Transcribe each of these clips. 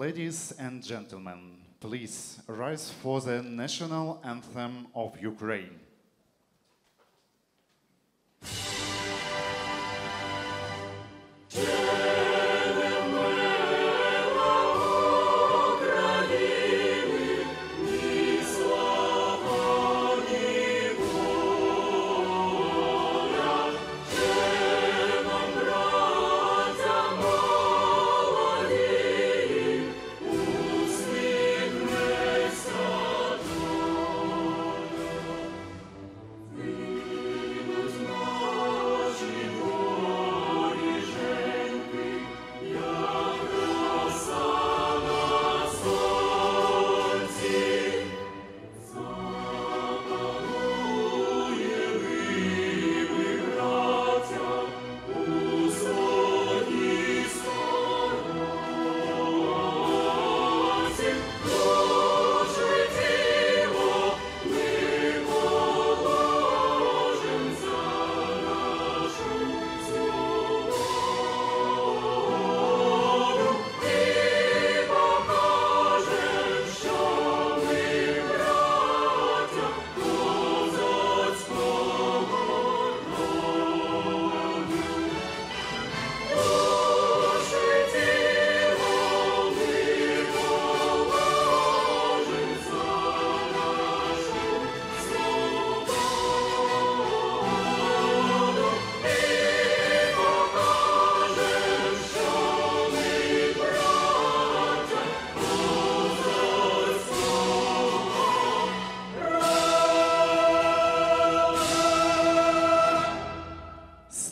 Ladies and gentlemen, please rise for the national anthem of Ukraine.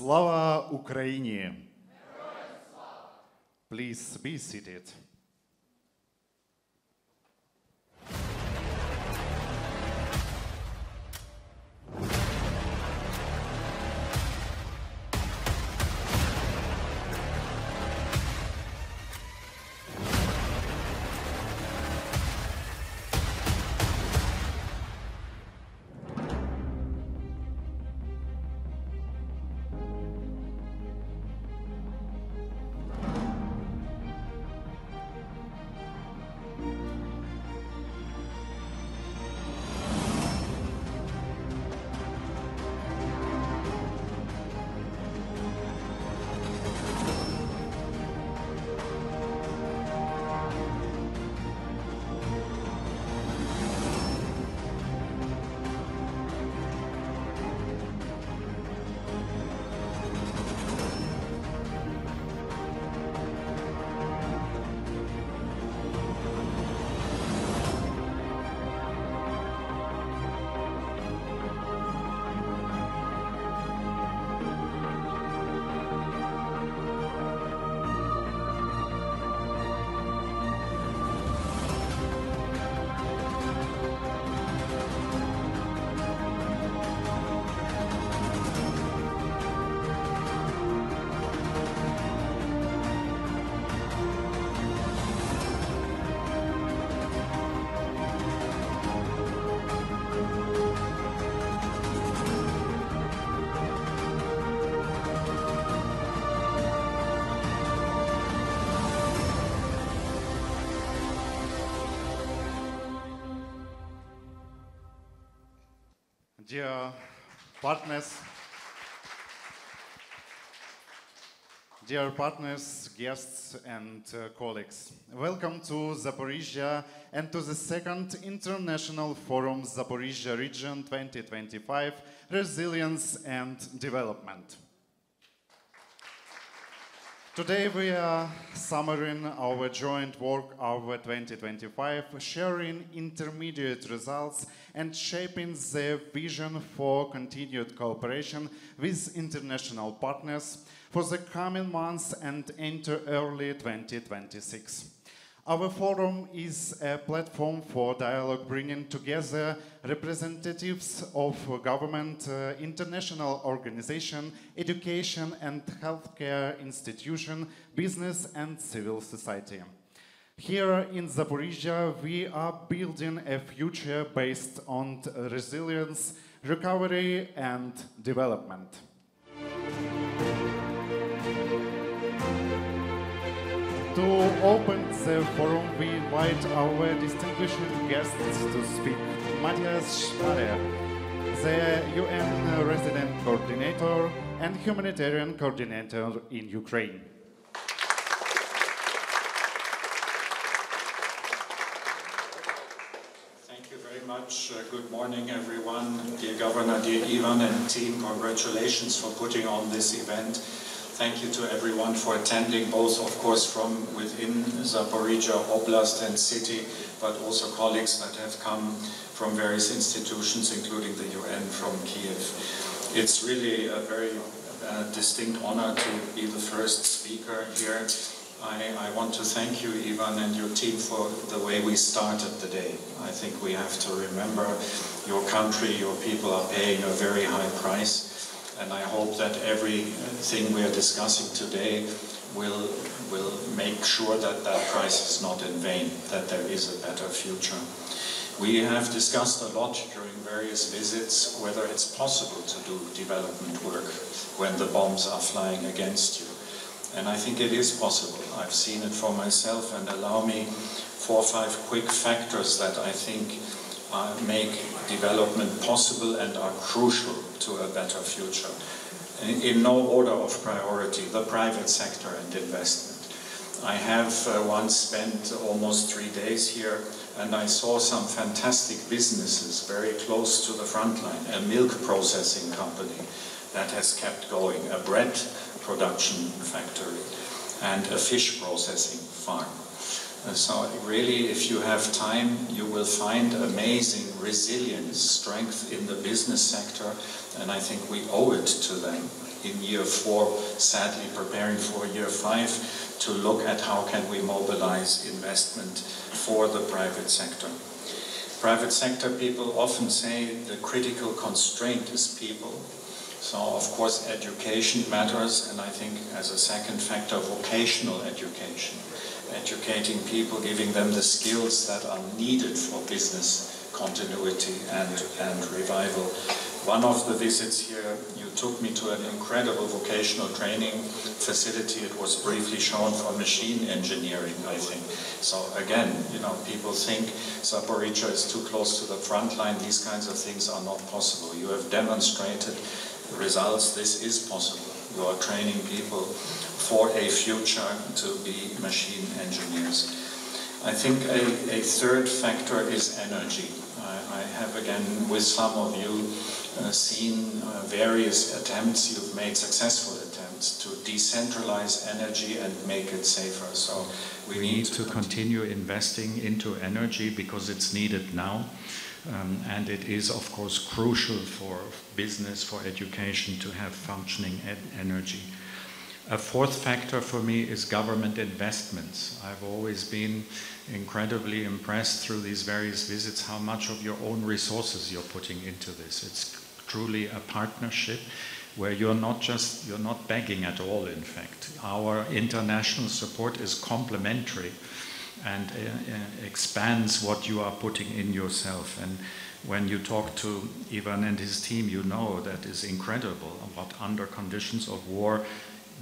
Slava Ukraini! Please be seated. Dear partners, guests and colleagues, welcome to Zaporizhzhia and to the second International Forum Zaporizhzhia Region 2025 Resilience and Development. Today we are summarizing our joint work over 2025, sharing intermediate results and shaping the vision for continued cooperation with international partners for the coming months and into early 2026. Our forum is a platform for dialogue, bringing together representatives of government, international organizations, education and healthcare institutions, business and civil society. Here in Zaporizhzhia, we are building a future based on resilience, recovery and development. To open the forum, we invite our distinguished guests to speak. Matthias Sparer, the UN Resident Coordinator and Humanitarian Coordinator in Ukraine. Thank you very much. Good morning, everyone. Dear Governor, dear Ivan and team, congratulations for putting on this event. Thank you to everyone for attending, both, of course, from within Zaporizhzhia Oblast and city, but also colleagues that have come from various institutions, including the UN from Kiev. It's really a very distinct honor to be the first speaker here. I want to thank you, Ivan, and your team for the way we started the day. I think we have to remember your country, your people are paying a very high price. And I hope that everything we are discussing today will make sure that that price is not in vain, that there is a better future. We have discussed a lot during various visits whether it's possible to do development work when the bombs are flying against you. And I think it is possible. I've seen it for myself, and allow me 4 or 5 quick factors that I think make development possible and are crucial to a better future. In no order of priority, the private sector and investment. I have once spent almost 3 days here, and I saw some fantastic businesses very close to the front line. A milk processing company that has kept going, a bread production factory, and a fish processing farm. So really, if you have time, you will find amazing resilience, strength in the business sector, and I think we owe it to them in year 4, sadly preparing for year 5, to look at how can we mobilize investment for the private sector. Private sector people often say the critical constraint is people. So of course education matters, and I think as a second factor, vocational education. Educating people, giving them the skills that are needed for business continuity and revival. One of the visits here, you took me to an incredible vocational training facility. It was briefly shown for machine engineering, I think. So again, you know, people think Zaporizhzhia is too close to the front line. These kinds of things are not possible. You have demonstrated results. This is possible. You are training people for a future to be machine engineers. I think a third factor is energy. I have again with some of you seen various attempts, you've made successful attempts to decentralize energy and make it safer. So we need to continue investing into energy because it's needed now. And it is, of course, crucial for business, for education to have functioning energy. A fourth factor for me is government investments. I've always been incredibly impressed through these various visits how much of your own resources you're putting into this. It's truly a partnership where you're not begging at all, in fact. Our international support is complementary and expands what you are putting in yourself. And when you talk to Ivan and his team, you know that is incredible what under conditions of war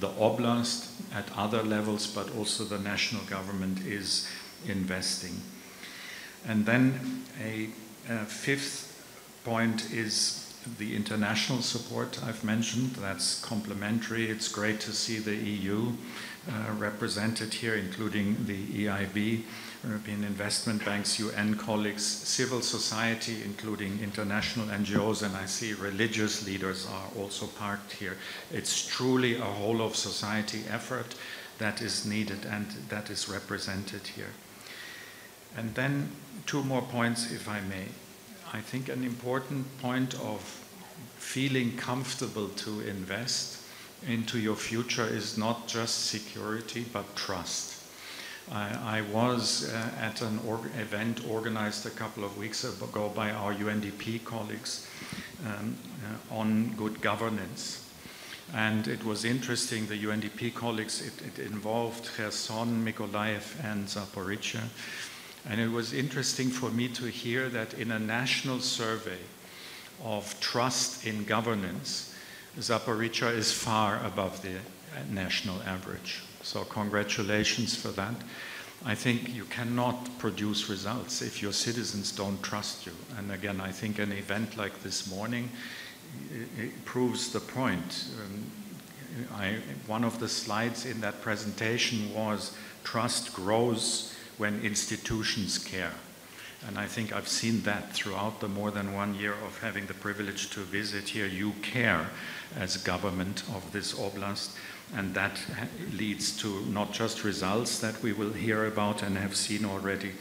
the oblast at other levels, but also the national government is investing. And then a fifth point is the international support I've mentioned. That's complementary. It's great to see the EU represented here, including the EIB, European Investment Banks, UN colleagues, civil society, including international NGOs, and I see religious leaders are also parked here. It's truly a whole of society effort that is needed and that is represented here. And then 2 more points, if I may. I think an important point of feeling comfortable to invest into your future is not just security, but trust. I was at an event organized a couple of weeks ago by our UNDP colleagues on good governance. And it was interesting, the UNDP colleagues, it involved Kherson, Mykolaiv, and Zaporizhzhia. And it was interesting for me to hear that in a national survey of trust in governance, Zaporizhzhia is far above the national average. So congratulations for that. I think you cannot produce results if your citizens don't trust you. And again, I think an event like this morning it proves the point. One of the slides in that presentation was trust grows when institutions care. And I think I've seen that throughout the more than 1 year of having the privilege to visit here. You care as government of this oblast, and that leads to not just results that we will hear about and have seen already,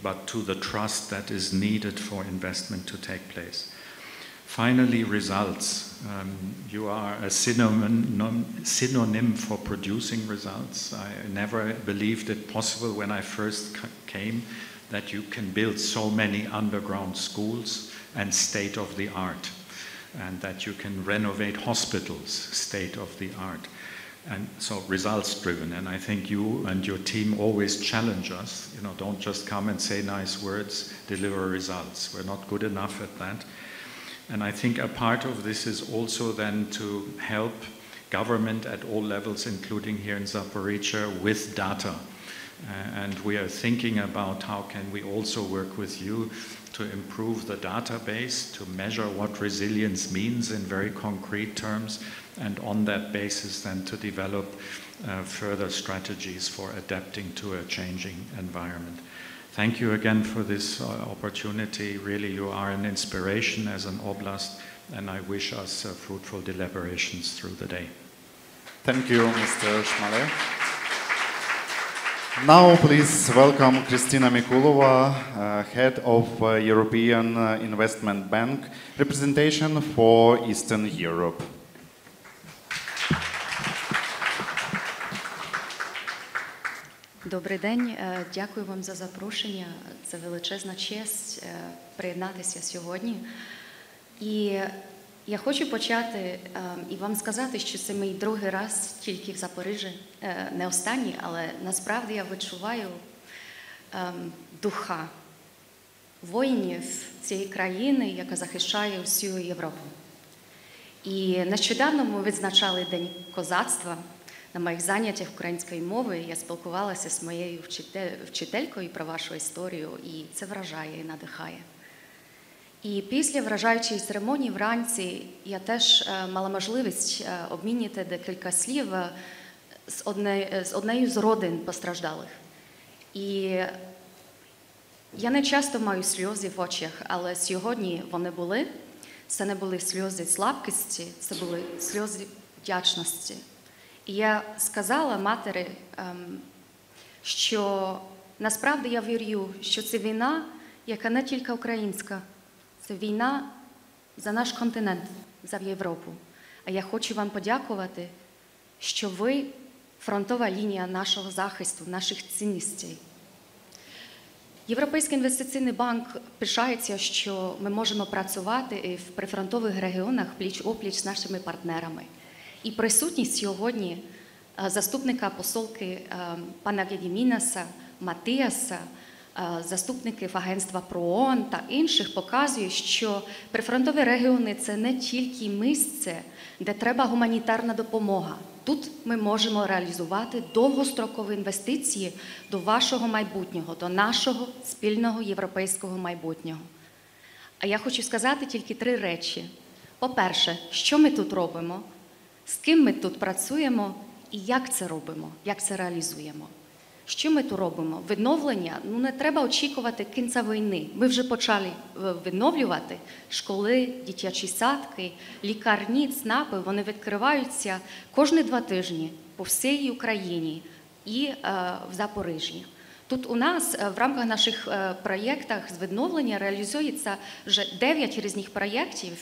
but to the trust that is needed for investment to take place. Finally, results. You are a synonym for producing results. I never believed it possible when I first came that you can build so many underground schools and state-of-the-art, and that you can renovate hospitals, state-of-the-art. And so results-driven, and I think you and your team always challenge us. You know, don't just come and say nice words, deliver results. We're not good enough at that. And I think a part of this is also then to help government at all levels, including here in Zaporizhzhia, with data. And we are thinking about how can we also work with you to improve the database, to measure what resilience means in very concrete terms, and on that basis then to develop further strategies for adapting to a changing environment. Thank you again for this opportunity. Really, you are an inspiration as an oblast, and I wish us fruitful deliberations through the day. Thank you, Mr. Shmale. Now, please welcome Kristina Mikulova, Head of European Investment Bank, representation for Eastern Europe. Добрий день, дякую вам за запрошення. Це величезна честь приєднатися сьогодні. І я хочу почати і вам сказати, що це мій другий раз тільки в Запоріжжі, не останній, але насправді я відчуваю духа воїнів цієї країни, яка захищає всю Європу. І нещодавно ми відзначали День козацтва. На моїх заняттях української мови я спілкувалася з моєю вчителькою про вашу історію, і це вражає і надихає. І після вражаючої церемонії вранці я теж мала можливість обмінити декілька слів з однією з родин постраждалих. І я не часто маю сльози в очах, але сьогодні вони були. Це не були сльози слабкості, це були сльози вдячності. І я сказала матері, що насправді я вірю, що це війна, яка не тільки українська, це війна за наш континент, за Європу. А я хочу вам подякувати, що ви фронтова лінія нашого захисту, наших цінностей. Європейський інвестиційний банк пишається, що ми можемо працювати і в прифронтових регіонах пліч-опліч з нашими партнерами. І присутність сьогодні заступника посолки пана Гедімінаса, Матіаса, заступників агентства ПРООН та інших показує, що прифронтові регіони – це не тільки місце, де треба гуманітарна допомога. Тут ми можемо реалізувати довгострокові інвестиції до вашого майбутнього, до нашого спільного європейського майбутнього. А я хочу сказати тільки 3 речі. По-перше, що ми тут робимо, з ким ми тут працюємо і як це робимо, як це реалізуємо. Що ми тут робимо? Відновлення, не треба очікувати кінця війни. Ми вже почали відновлювати школи, дитячі садки, лікарні, ЦНАПи. Вони відкриваються кожні 2 тижні по всій Україні і в Запоріжжі. Тут у нас в рамках наших проєктів з відновлення реалізується вже 9 різних проєктів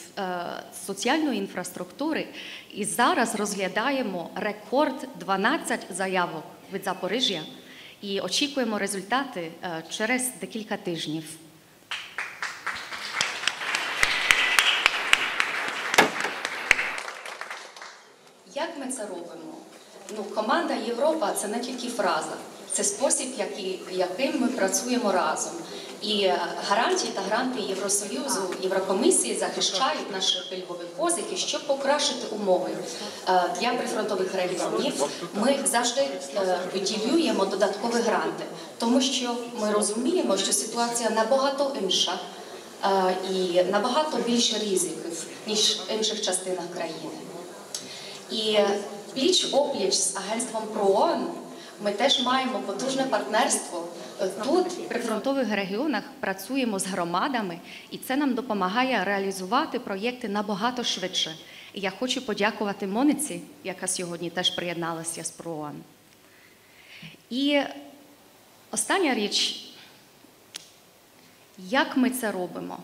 соціальної інфраструктури. І зараз розглядаємо рекорд 12 заявок від Запоріжжя. І очікуємо результати через декілька тижнів. Як ми це робимо? Команда Європа – це не тільки фраза. це спосіб, яким ми працюємо разом. І гарантії та гранти Євросоюзу, Єврокомісії захищають наші пільгові позики, щоб покращити умови для прифронтових регіонів. Ми завжди виділюємо додаткові гранти, тому що ми розуміємо, що ситуація набагато інша і набагато більше ризиків, ніж в інших частинах країни. І пліч-опліч з агентством ПРООН ми теж маємо потужне партнерство. Тут, в прифронтових регіонах, працюємо з громадами, і це нам допомагає реалізувати проєкти набагато швидше. І я хочу подякувати Мониці, яка сьогодні теж приєдналася з ПРООН. І остання річ, як ми це робимо?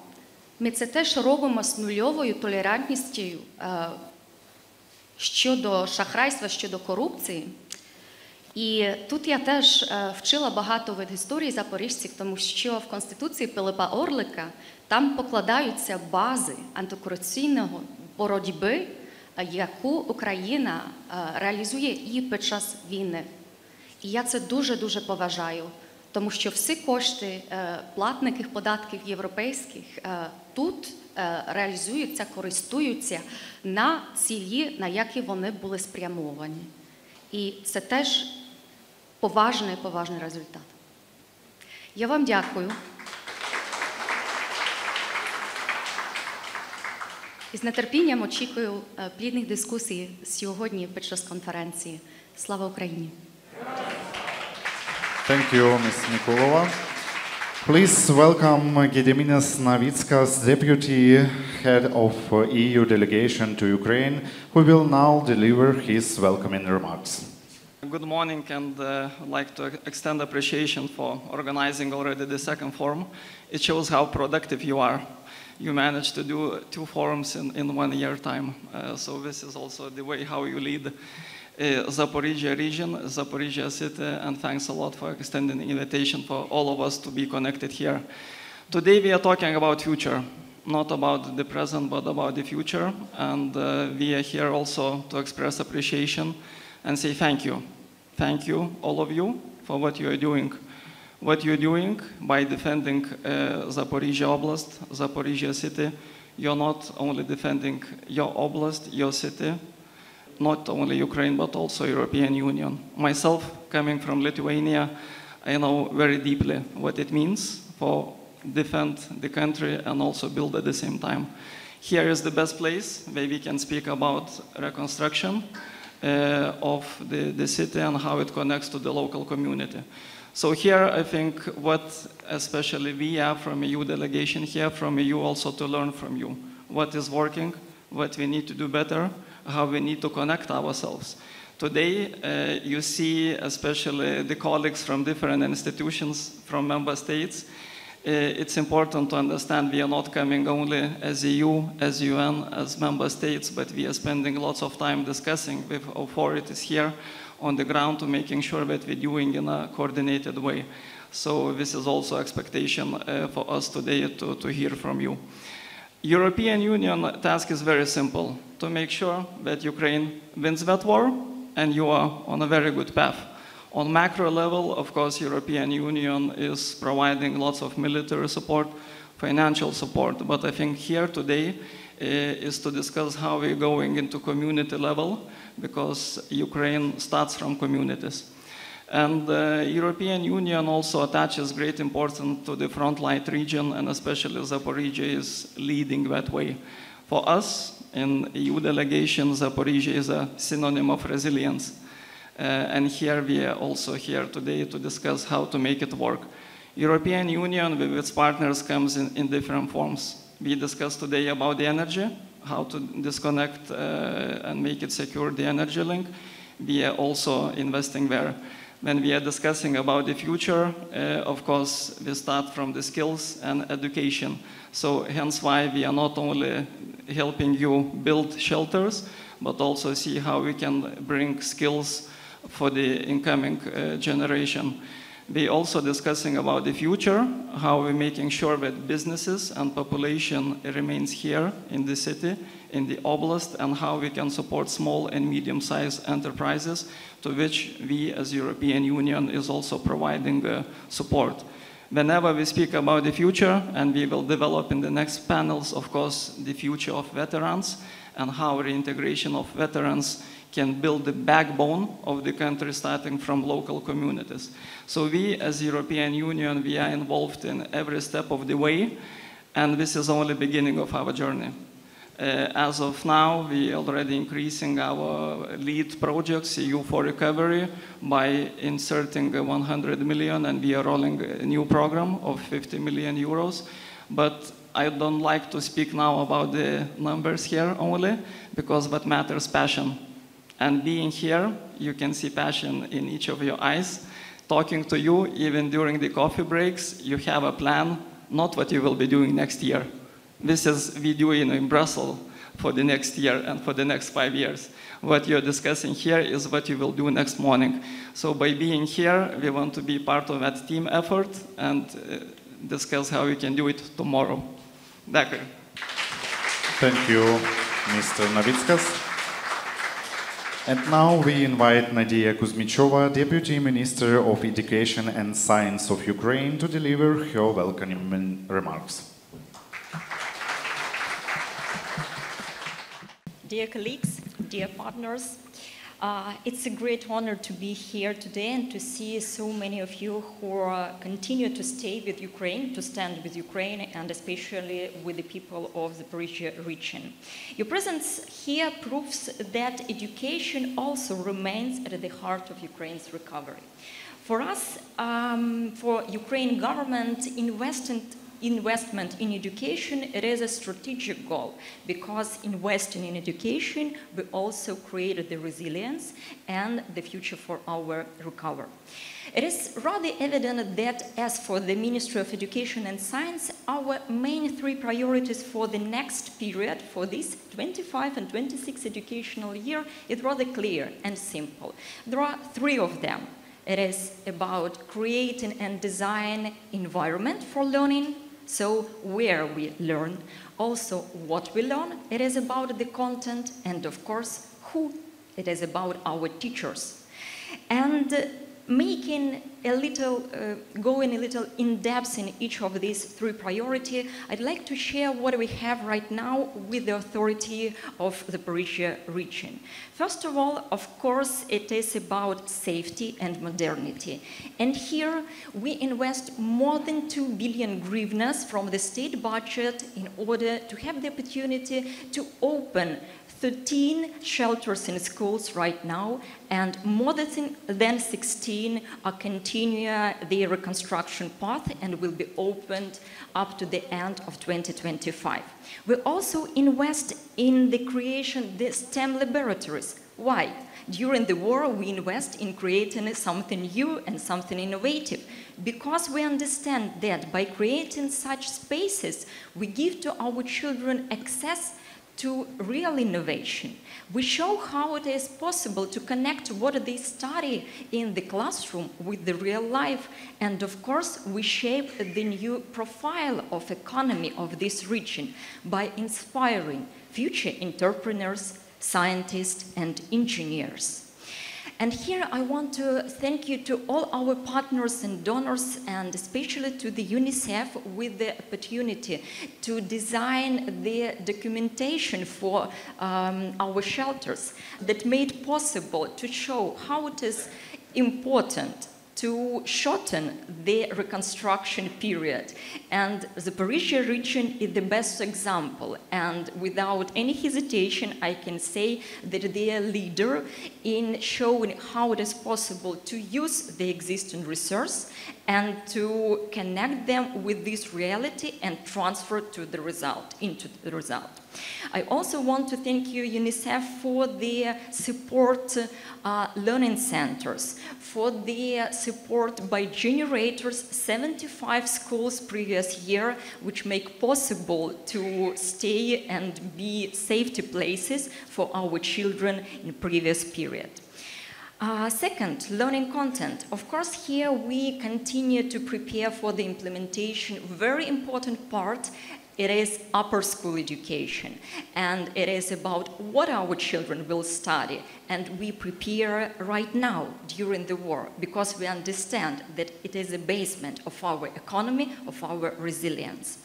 Ми це теж робимо з нульовою толерантністю щодо шахрайства, щодо корупції. І тут я теж вчила багато від історії запоріжців, тому що в Конституції Пилипа Орлика там покладаються бази антикорупційної боротьби, яку Україна реалізує і під час війни. І я це дуже-дуже поважаю, тому що всі кошти платників податків європейських тут реалізуються, користуються на цілі, на які вони були спрямовані. І це теж поважний результат. Я вам дякую. І з нетерпінням очікую плідних дискусій сьогодні під час конференції. Слава Україні! Thank you, Ms. Nikolova. Please welcome Gediminas Navickas, Deputy Head of EU Delegation to Ukraine, who will now deliver his welcoming remarks. Good morning, and I'd like to extend appreciation for organizing already the second forum. It shows how productive you are. You managed to do 2 forums in 1 year time. So this is also the way how you lead Zaporizhzhia region, Zaporizhzhia city, and thanks a lot for extending the invitation for all of us to be connected here. Today we are talking about future, not about the present, but about the future, and we are here also to express appreciation and say thank you. Thank you, all of you, for what you are doing. What you're doing by defending Zaporizhzhia Oblast, Zaporizhzhia city. You're not only defending your oblast, your city, not only Ukraine, but also European Union. Myself, coming from Lithuania, I know very deeply what it means for defend the country and also build at the same time. Here is the best place where we can speak about reconstruction of the city and how it connects to the local community. So here I think what especially we are from EU delegation here, from EU also to learn from you. What is working, what we need to do better, how we need to connect ourselves. Today you see especially the colleagues from different institutions, from member states. It's important to understand we are not coming only as EU, as UN, as member states, but we are spending lots of time discussing with authorities here on the ground to making sure that we're doing in a coordinated way. So this is also expectation for us today to hear from you. European Union task is very simple, to make sure that Ukraine wins that war, and you are on a very good path. On macro level, of course, European Union is providing lots of military support, financial support, but I think here today is to discuss how we're going into community level, because Ukraine starts from communities. And the European Union also attaches great importance to the frontline region, and especially Zaporizhzhia is leading that way. For us, in EU delegation, Zaporizhzhia is a synonym of resilience. And here we are also here today to discuss how to make it work. European Union with its partners comes in different forms. We discussed today about the energy, how to disconnect and make it secure, the energy link. We are also investing there. When we are discussing about the future, of course, we start from the skills and education. So hence why we are not only helping you build shelters, but also see how we can bring skills for the incoming generation. We also discussing about the future, how we're making sure that businesses and population remains here in the city, in the oblast, and how we can support small and medium-sized enterprises, to which we as European Union is also providing support. Whenever we speak about the future, and we will develop in the next panels, of course, the future of veterans and how reintegration of veterans can build the backbone of the country, starting from local communities. So we, as European Union, we are involved in every step of the way, and this is only the beginning of our journey. As of now, we are already increasing our lead projects, EU for Recovery, by inserting 100 million, and we are rolling a new program of 50 million euros. But I don't like to speak now about the numbers here only, because what matters is passion. And being here, you can see passion in each of your eyes. Talking to you, even during the coffee breaks, you have a plan, not what you will be doing next year. This is we do in Brussels for the next year and for the next 5 years. What you're discussing here is what you will do next morning. So by being here, we want to be part of that team effort and discuss how we can do it tomorrow. Thank you. Thank you, Mr. Navickas. And now we invite Nadia Kuzmichova, Deputy Minister of Education and Science of Ukraine, to deliver her welcoming remarks. Dear colleagues, dear partners, it's a great honor to be here today and to see so many of you who continue to stay with Ukraine, to stand with Ukraine, and especially with the people of the Zaporizhzhia region. Your presence here proves that education also remains at the heart of Ukraine's recovery. For us, for Ukraine government, investment in education, it is a strategic goal, because investing in education will also create the resilience and the future for our recovery. It is rather evident that as for the Ministry of Education and Science, our main three priorities for the next period, for this 25 and 26 educational year, is rather clear and simple. There are three of them. It is about creating and design environment for learning, so where we learn, also what we learn. It is about the content and, of course, who. It is about our teachers. And making a little, going a little in depth in each of these three priorities, I'd like to share what we have right now with the authority of the Zaporizhzhia region. First of all, of course, it is about safety and modernity. And here we invest more than 2 billion hryvnias from the state budget in order to have the opportunity to open 13 shelters in schools right now, and more than 16 are continuing their reconstruction path and will be opened up to the end of 2025. We also invest in the creation of the STEM laboratories. Why? During the war, we invest in creating something new and something innovative, because we understand that by creating such spaces, we give to our children access to real innovation. We show how it is possible to connect what they study in the classroom with the real life. And of course, we shape the new profile of economy of this region by inspiring future entrepreneurs, scientists, and engineers. And here I want to thank you to all our partners and donors, and especially to the UNICEF with the opportunity to design the documentation for our shelters that made possible to show how it is important to shorten the reconstruction period. And the Zaporizhzhia region is the best example. And without any hesitation, I can say that they are leader in showing how it is possible to use the existing resource and to connect them with this reality and transfer to the result, into the result. I also want to thank you, UNICEF, for the support learning centers, for the support by generators, 75 schools previous year, which make possible to stay and be safety places for our children in previous period. Second, learning content. Of course, here we continue to prepare for the implementation. Very important part, it is upper school education. And it is about what our children will study. And we prepare right now during the war because we understand that it is a basement of our economy, of our resilience.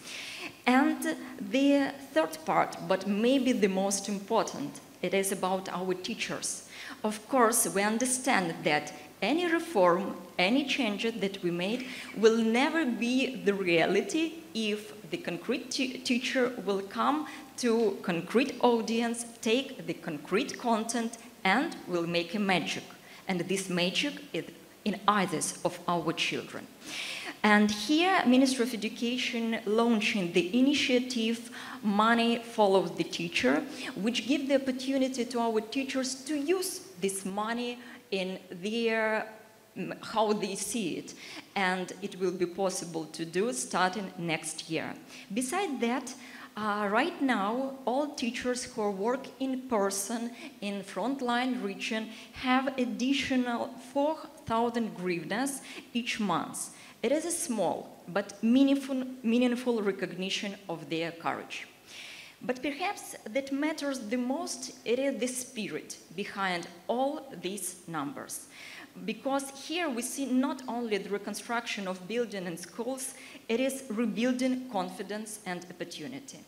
And the third part, but maybe the most important, it is about our teachers. Of course, we understand that any reform, any changes that we made will never be the reality if the concrete teacher will come to concrete audience, take the concrete content and will make a magic. And this magic is in eyes of our children. And here, Ministry of Education launching the initiative Money Follows the Teacher, which gives the opportunity to our teachers to use this money in their how they see it, and it will be possible to do starting next year. Besides that, right now, all teachers who work in person in frontline region have additional 4,000 hryvnias each month. It is a small but meaningful recognition of their courage. But perhaps that matters the most, it is the spirit behind all these numbers. Because here we see not only the reconstruction of buildings and schools, it is rebuilding confidence and opportunity.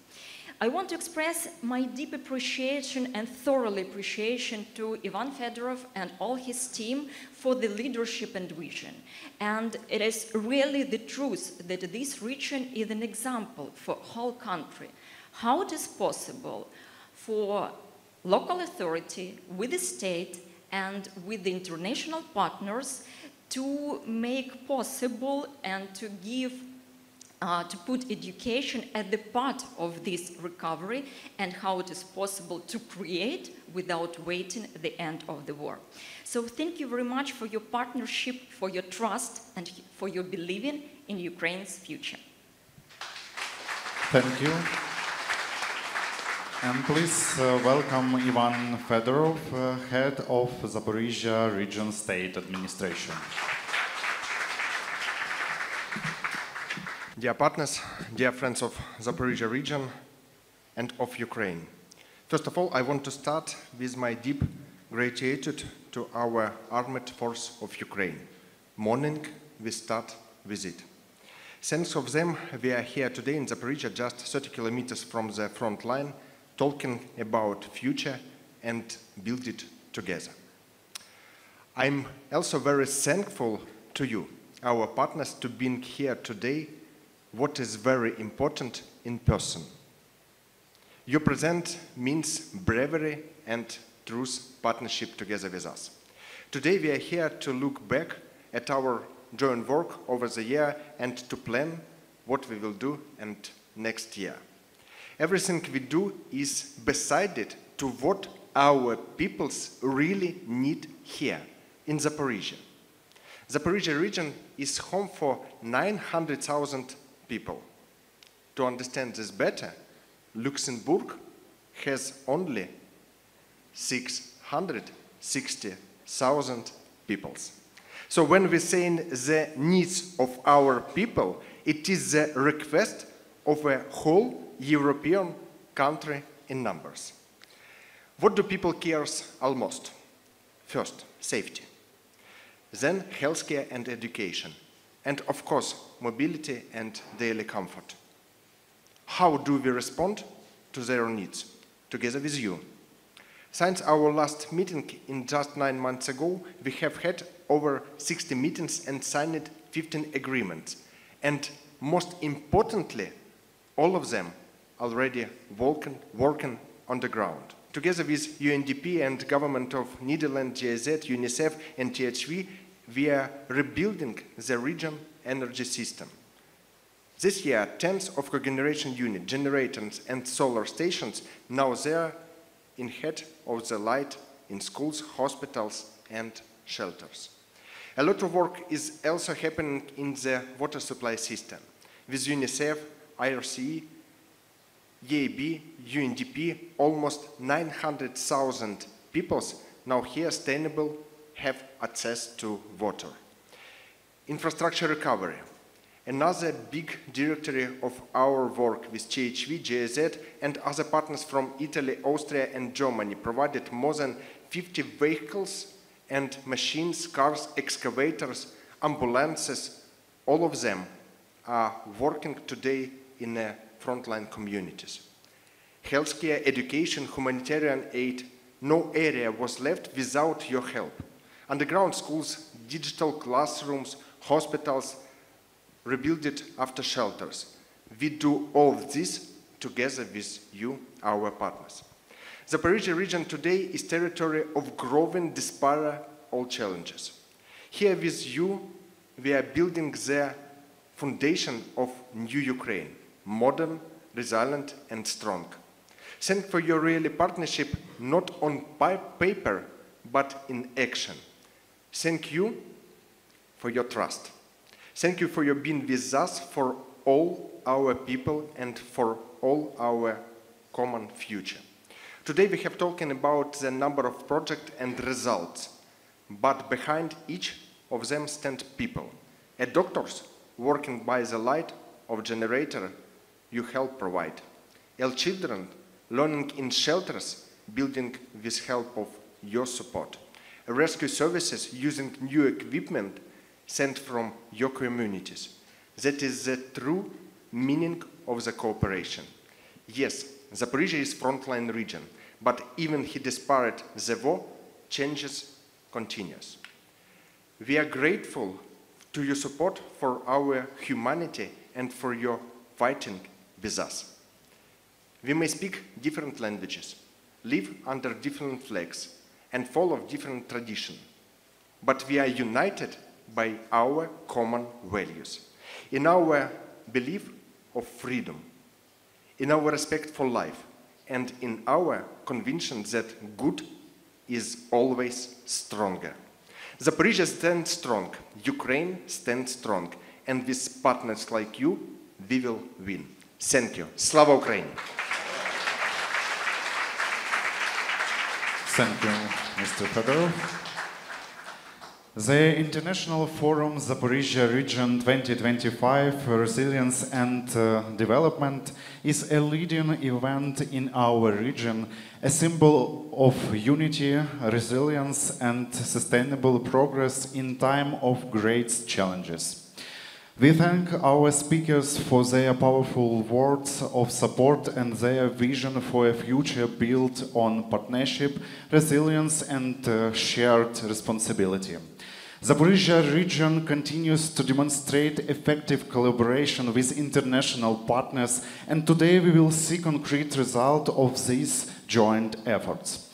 I want to express my deep appreciation and thorough appreciation to Ivan Fedorov and all his team for the leadership and vision. And it is really the truth that this region is an example for whole country. How it is possible for local authority with the state and with the international partners to make possible and to give to put education at the part of this recovery, and how it is possible to create without waiting the end of the war. So thank you very much for your partnership, for your trust, and for your believing in Ukraine's future. Thank you. And please welcome Ivan Fedorov, head of Zaporizhzhia Region State Administration. Dear partners, dear friends of Zaporizhzhia region and of Ukraine. First of all, I want to start with my deep gratitude to our armed force of Ukraine. Morning, we start with it. Thanks of them, we are here today in Zaporizhzhia, just 30 kilometers from the front line, talking about future and build it together. I'm also very thankful to you, our partners, to being here today. What is very important in person. Your present means bravery and truth partnership together with us. Today we are here to look back at our joint work over the year and to plan what we will do and next year. Everything we do is decided to what our peoples really need here in Zaporizhzhia. Zaporizhzhia region is home for 900,000 people. To understand this better, Luxembourg has only 660,000 peoples. So when we say the needs of our people, it is the request of a whole European country in numbers. What do people care almost? First, safety. Then healthcare and education. And of course, mobility and daily comfort. How do we respond to their needs? Together with you. Since our last meeting in just 9 months ago, we have had over 60 meetings and signed 15 agreements. And most importantly, all of them already working on the ground. Together with UNDP and government of Netherlands, GIZ, UNICEF and THV, we are rebuilding the region energy system. This year, tens of cogeneration units, generators and solar stations now there in head of the light in schools, hospitals and shelters. A lot of work is also happening in the water supply system with UNICEF, IRC, EIB, UNDP, almost 900,000 people now here sustainable have access to water. Infrastructure recovery. Another big directory of our work with CHV, GIZ, and other partners from Italy, Austria, and Germany provided more than 50 vehicles and machines, cars, excavators, ambulances. All of them are working today in frontline communities. Healthcare, education, humanitarian aid, no area was left without your help. Underground schools, digital classrooms, hospitals, rebuilt after shelters. We do all of this together with you, our partners. The Zaporizhzhia region today is territory of growing despite all challenges. Here with you, we are building the foundation of new Ukraine, modern, resilient, and strong. Thank you for your really partnership, not on paper, but in action. Thank you for your trust. Thank you for your being with us, for all our people, and for all our common future. Today we have talking about the number of projects and results, but behind each of them stand people. Doctors working by the light of generator you help provide. Children learning in shelters, building with help of your support. Rescue services using new equipment sent from your communities. That is the true meaning of the cooperation. Yes, Zaporizhzhia is frontline region, but even despite the war, changes continues. We are grateful to your support for our humanity and for your fighting with us. We may speak different languages, live under different flags, and follow different traditions, but we are united by our common values, in our belief of freedom, in our respect for life, and in our conviction that good is always stronger. Zaporizhzhia stands strong, Ukraine stands strong, and with partners like you, we will win. Thank you. Slava Ukraini! Thank you, Mr. Fedorov. The International Forum Zaporizhzhia Region 2025 Resilience and Development is a leading event in our region, a symbol of unity, resilience, and sustainable progress in time of great challenges. We thank our speakers for their powerful words of support and their vision for a future built on partnership, resilience, and shared responsibility. Zaporizhzhia region continues to demonstrate effective collaboration with international partners, and today we will see concrete result of these joint efforts.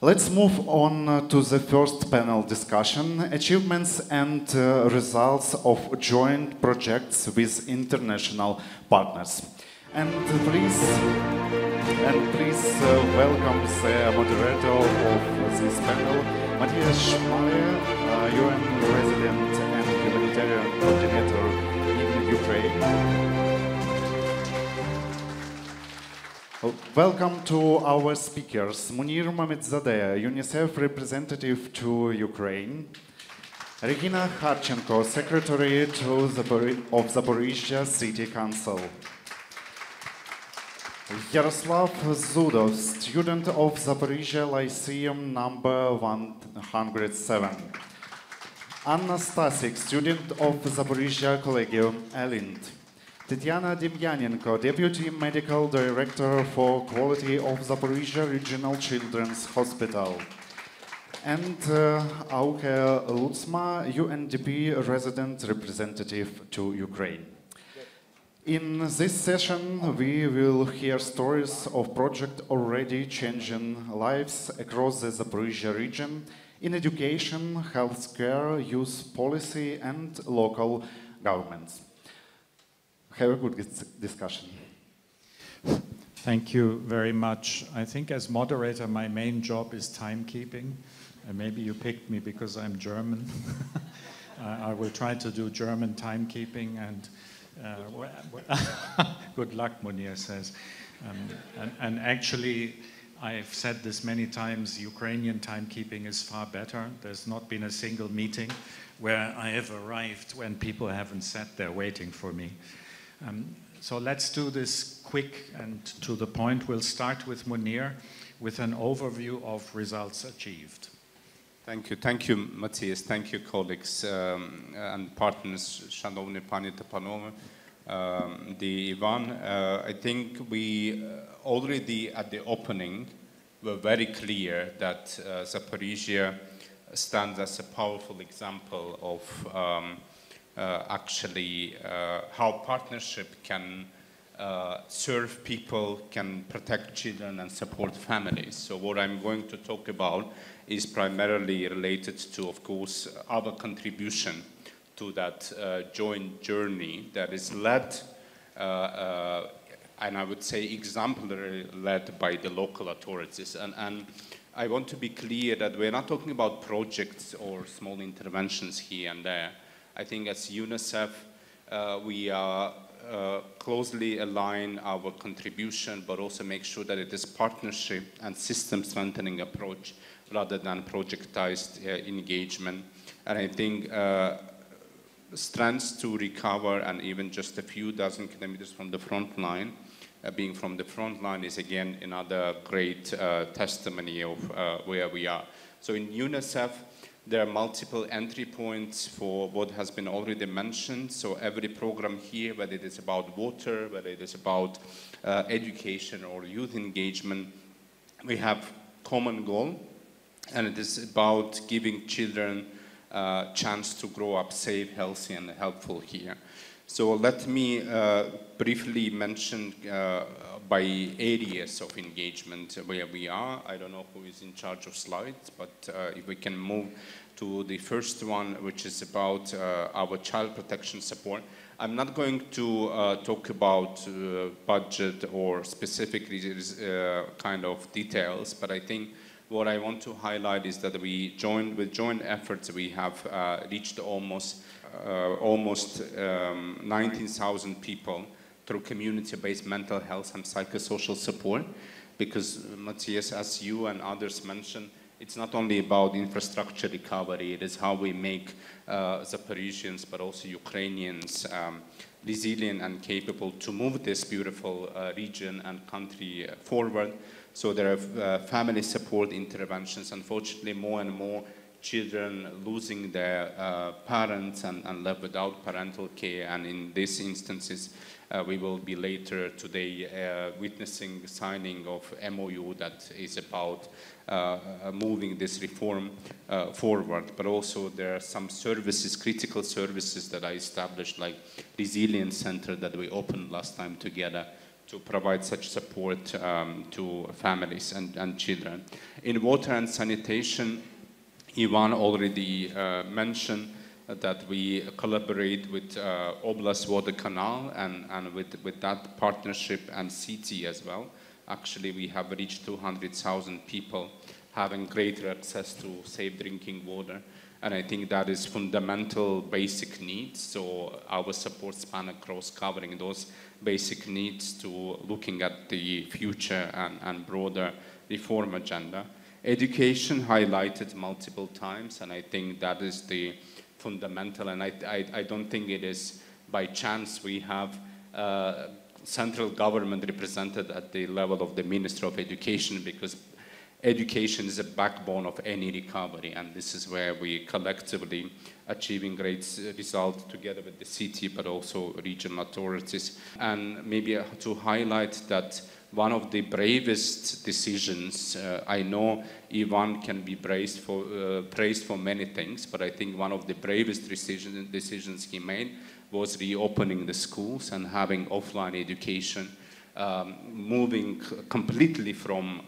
Let's move on to the first panel discussion, achievements and results of joint projects with international partners. And please welcome the moderator of this panel, Matthias Schmale, UN Resident and Humanitarian Coordinator in Ukraine. Welcome to our speakers, Munir Mamedzadeh, UNICEF representative to Ukraine, Regina Harchenko, Secretary of Zaporizhzhia City Council, Yaroslav Zudov, student of Zaporizhzhia Lyceum number 107, Anna Stasik, student of Zaporizhzhia Collegium Elind, Tetiana Demyanenko, Deputy Medical Director for Quality of Zaporizhzhia Regional Children's Hospital, and Auke Lutzma, UNDP Resident Representative to Ukraine. In this session, we will hear stories of projects already changing lives across the Zaporizhzhia region in education, healthcare, youth policy, and local governments. Have a good discussion. Thank you very much. I think as moderator, my main job is timekeeping. And maybe you picked me because I'm German. I will try to do German timekeeping, and good luck, Munir says. And actually, I've said this many times, Ukrainian timekeeping is far better. There's not been a single meeting where I have arrived when people haven't sat there waiting for me. So let's do this quick and to the point. We'll start with Munir with an overview of results achieved. Thank you, Matthias. Thank you, colleagues and partners, Szanowni Panie to Panowie, Ivan. I think we already at the opening were very clear that Zaporizhzhia stands as a powerful example of actually how partnership can serve people, can protect children and support families. So what I'm going to talk about is primarily related to, of course, our contribution to that joint journey that is led, and I would say exemplary led by the local authorities. And I want to be clear that we're not talking about projects or small interventions here and there. I think as UNICEF, we are closely align our contribution, but also make sure that it is partnership and system strengthening approach rather than projectized engagement. And I think strengths to recover and even just a few dozen kilometers from the front line, being from the front line is again another great testimony of where we are. So in UNICEF, there are multiple entry points for what has been already mentioned. So every program here, whether it is about water, whether it is about education or youth engagement, we have common goal, and it is about giving children a chance to grow up safe, healthy, and helpful here. So let me briefly mention by areas of engagement where we are. I don't know who is in charge of slides, but if we can move to the first one, which is about our child protection support. I'm not going to talk about budget or specific kind of details, but I think what I want to highlight is that with joint efforts, we have reached almost 19,000 people through community-based mental health and psychosocial support. Because Matthias, as you and others mentioned, it's not only about infrastructure recovery, it is how we make Zaporizhzhians, but also Ukrainians resilient and capable to move this beautiful region and country forward. So there are family support interventions. Unfortunately, more and more children losing their parents and left without parental care. And in these instances, we will be later today witnessing signing of MOU that is about moving this reform forward. But also there are some services, critical services that I established, like Resilience Center that we opened last time together, to provide such support to families and children. In water and sanitation, Ivan already mentioned that we collaborate with Oblast Water Canal and with that partnership and city as well. Actually, we have reached 200,000 people having greater access to safe drinking water. And I think that is fundamental basic needs. So our support span across covering those basic needs to looking at the future and broader reform agenda. Education highlighted multiple times, and I think that is the fundamental, and I don't think it is by chance we have central government represented at the level of the Minister of Education, because education is a backbone of any recovery, and this is where we collectively achieving great results together with the city, but also regional authorities. And maybe to highlight that one of the bravest decisions, I know Ivan can be praised for many things, but I think one of the bravest decisions he made was reopening the schools and having offline education, moving completely from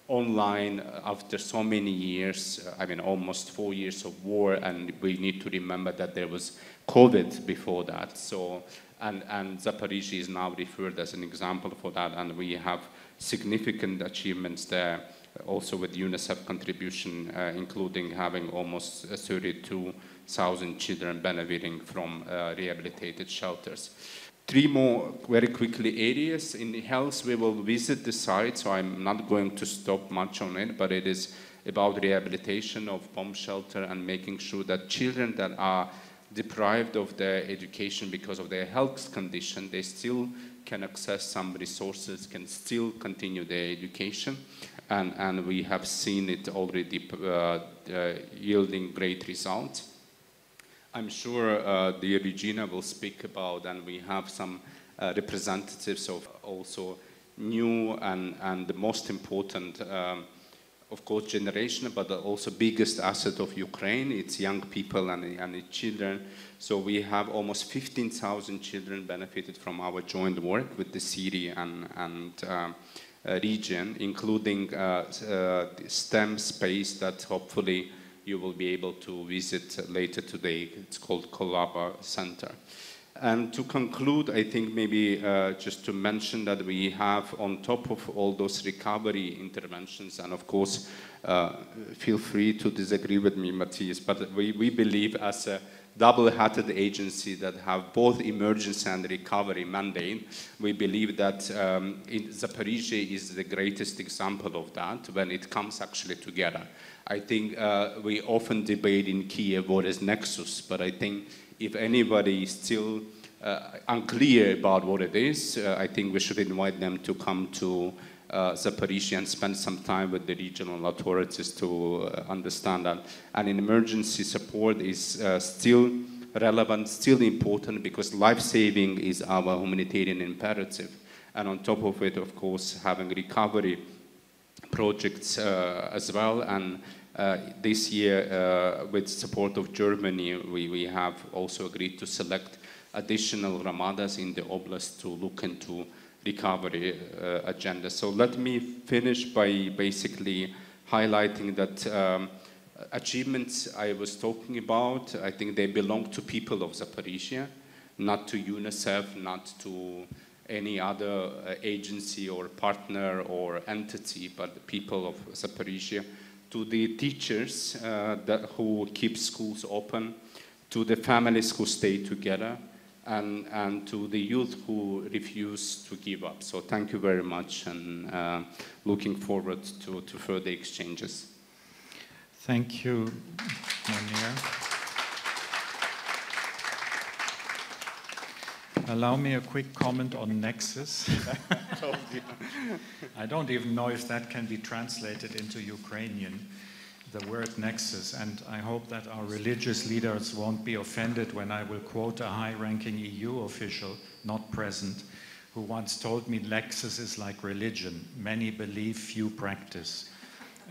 online after so many years, I mean almost 4 years of war, and we need to remember that there was COVID before that. So, and Zaporizhzhia is now referred as an example for that, and we have significant achievements there, also with UNICEF contribution, including having almost 32,000 children benefiting from rehabilitated shelters. Three more very quickly areas. In health, we will visit the site, so I'm not going to stop much on it, but it is about rehabilitation of bomb shelter and making sure that children that are deprived of their education because of their health condition, they still can access some resources, can still continue their education. And we have seen it already yielding great results. I'm sure the Regina will speak about, and we have some representatives of also new and the most important, of course, generation, but also biggest asset of Ukraine. It's young people and its children. So we have almost 15,000 children benefited from our joint work with the city and region, including STEM space that hopefully you will be able to visit later today. It's called Kolaba Center. And to conclude, I think maybe just to mention that we have, on top of all those recovery interventions, and of course, feel free to disagree with me, Matthias, but we believe as a double-hatted agency that have both emergency and recovery mandate, we believe that Zaporizhzhia is the greatest example of that when it comes actually together. I think we often debate in Kiev what is Nexus, but I think if anybody is still unclear about what it is, I think we should invite them to come to Zaporizhzhia and spend some time with the regional authorities to understand that. And emergency support is still relevant, still important, because life-saving is our humanitarian imperative. And on top of it, of course, having recovery projects as well. And this year, with support of Germany, we have also agreed to select additional ramadas in the oblast to look into recovery agenda. So let me finish by basically highlighting that achievements I was talking about, I think they belong to people of Zaporizhzhia, not to UNICEF, not to any other agency or partner or entity, but the people of Zaporizhzhia, to the teachers who keep schools open, to the families who stay together, and to the youth who refuse to give up. So thank you very much, and looking forward to further exchanges. Thank you, Munir. Allow me a quick comment on Nexus. I don't even know if that can be translated into Ukrainian, the word Nexus, and I hope that our religious leaders won't be offended when I will quote a high-ranking EU official, not present, who once told me Nexus is like religion. Many believe, few practice.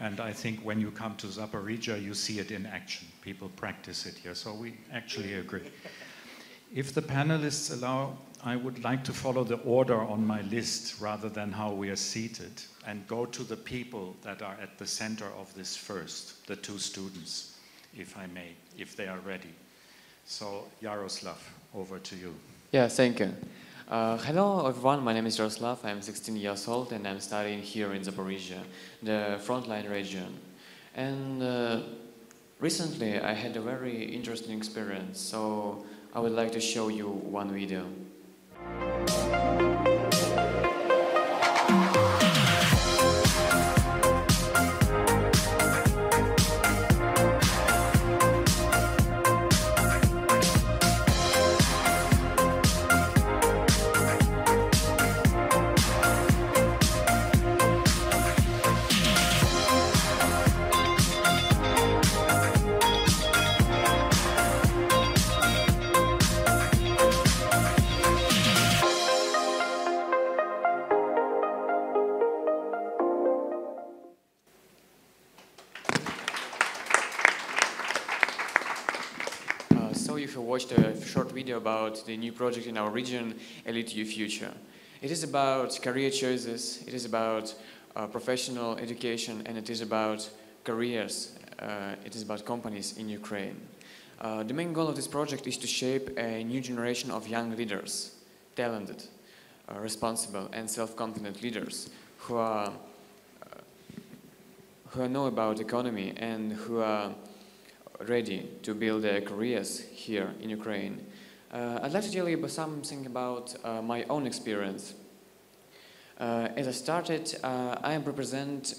And I think when you come to Zaporizhzhia, you see it in action. People practice it here, so we actually agree. If the panelists allow, I would like to follow the order on my list rather than how we are seated, and go to the people that are at the center of this first, the two students, if I may, if they are ready. So, Yaroslav, over to you. Yeah, thank you. Hello everyone, my name is Yaroslav, I'm 16 years old and I'm studying here in Zaporizhzhia, the frontline region. And recently I had a very interesting experience, so I would like to show you one video. Watched a short video about the new project in our region, Elite You Future. It is about career choices, it is about professional education, and it is about careers, it is about companies in Ukraine. The main goal of this project is to shape a new generation of young leaders, talented, responsible and self-confident leaders who know about economy and who are ready to build their careers here in Ukraine. I'd like to tell you about something about my own experience. As I started, I represent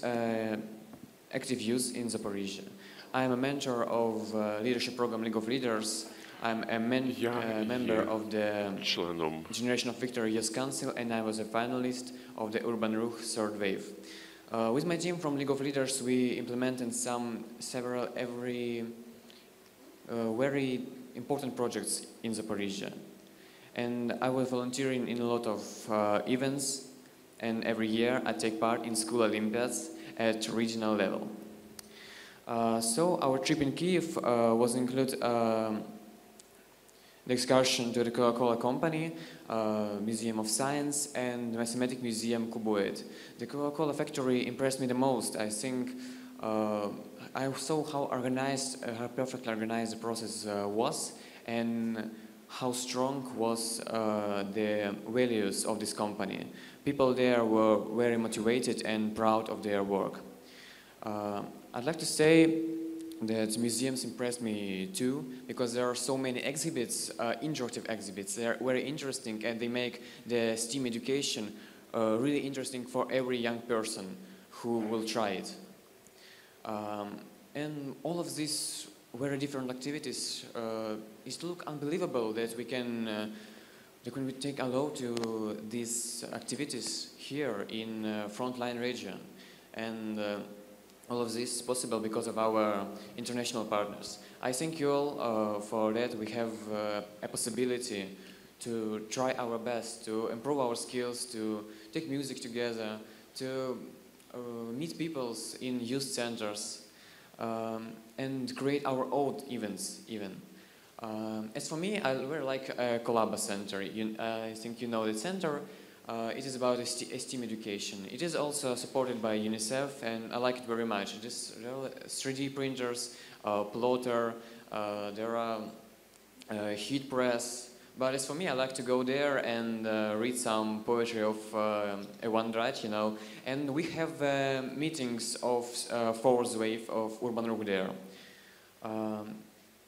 active youth in Zaporizhzhia. I am a mentor of leadership program League of Leaders. I'm a member of the Generation of Victory Youth Council, and I was a finalist of the Urban Ruch third wave. With my team from League of Leaders, we implemented several very important projects in Zaporizhzhia. And I was volunteering in a lot of events, and every year I take part in school Olympiads at regional level. So our trip in Kiev was include the excursion to the Coca-Cola Company, Museum of Science, and Mathematics Museum Kubuet. The Coca-Cola factory impressed me the most. I think I saw how organized, how perfectly organized the process was, and how strong was the values of this company. People there were very motivated and proud of their work. I'd like to say that museums impressed me too, because there are so many exhibits, interactive exhibits. They are very interesting, and they make the STEAM education really interesting for every young person who will try it. And all of these very different activities, it looks unbelievable that we can take a lot to these activities here in frontline region. And all of this is possible because of our international partners. I thank you all for that. We have a possibility to try our best, to improve our skills, to take music together, to meet people in youth centers, and create our own events even. As for me, I very like Collaba Center. I think you know the center. It is about STEAM education. It is also supported by UNICEF, and I like it very much. It is 3D printers, plotter, there are heat press. But as for me, I like to go there and read some poetry of Ewan Drach, you know. And we have meetings of fourth wave of Urban Ruch there.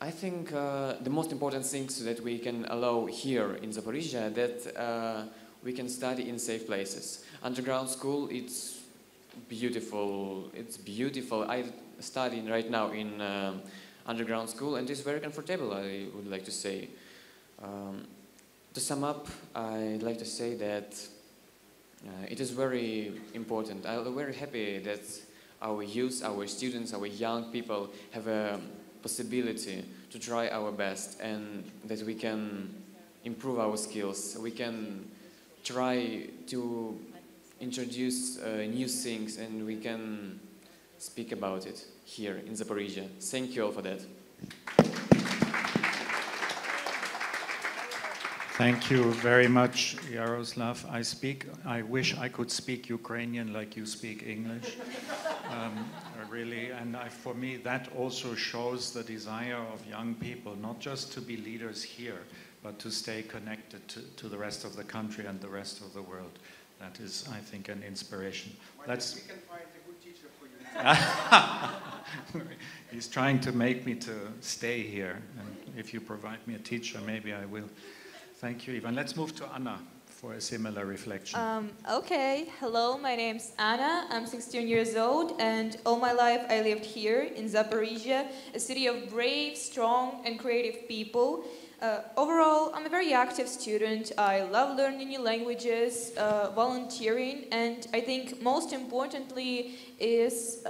I think the most important things that we can allow here in Zaporizhzhia that we can study in safe places. Underground school, it's beautiful. It's beautiful. I study right now in underground school, and it's very comfortable, I would like to say. To sum up, I'd like to say that it is very important. I'm very happy that our youth, our students, our young people have a possibility to try our best, and that we can improve our skills. We can try to introduce new things, and we can speak about it here in Zaporizhzhia. Thank you all for that. Thank you very much, Yaroslav. I wish I could speak Ukrainian like you speak English. Really, and for me, that also shows the desire of young people, not just to be leaders here, but to stay connected to the rest of the country and the rest of the world. That is, I think, an inspiration. We can find a good teacher for you. He's trying to make me to stay here, and if you provide me a teacher, maybe I will. Thank you, Ivan. Let's move to Anna for a similar reflection. Okay, hello, my name's Anna. I'm 16 years old, and all my life I lived here in Zaporizhzhia, a city of brave, strong, and creative people. Overall, I'm a very active student. I love learning new languages, volunteering, and I think most importantly is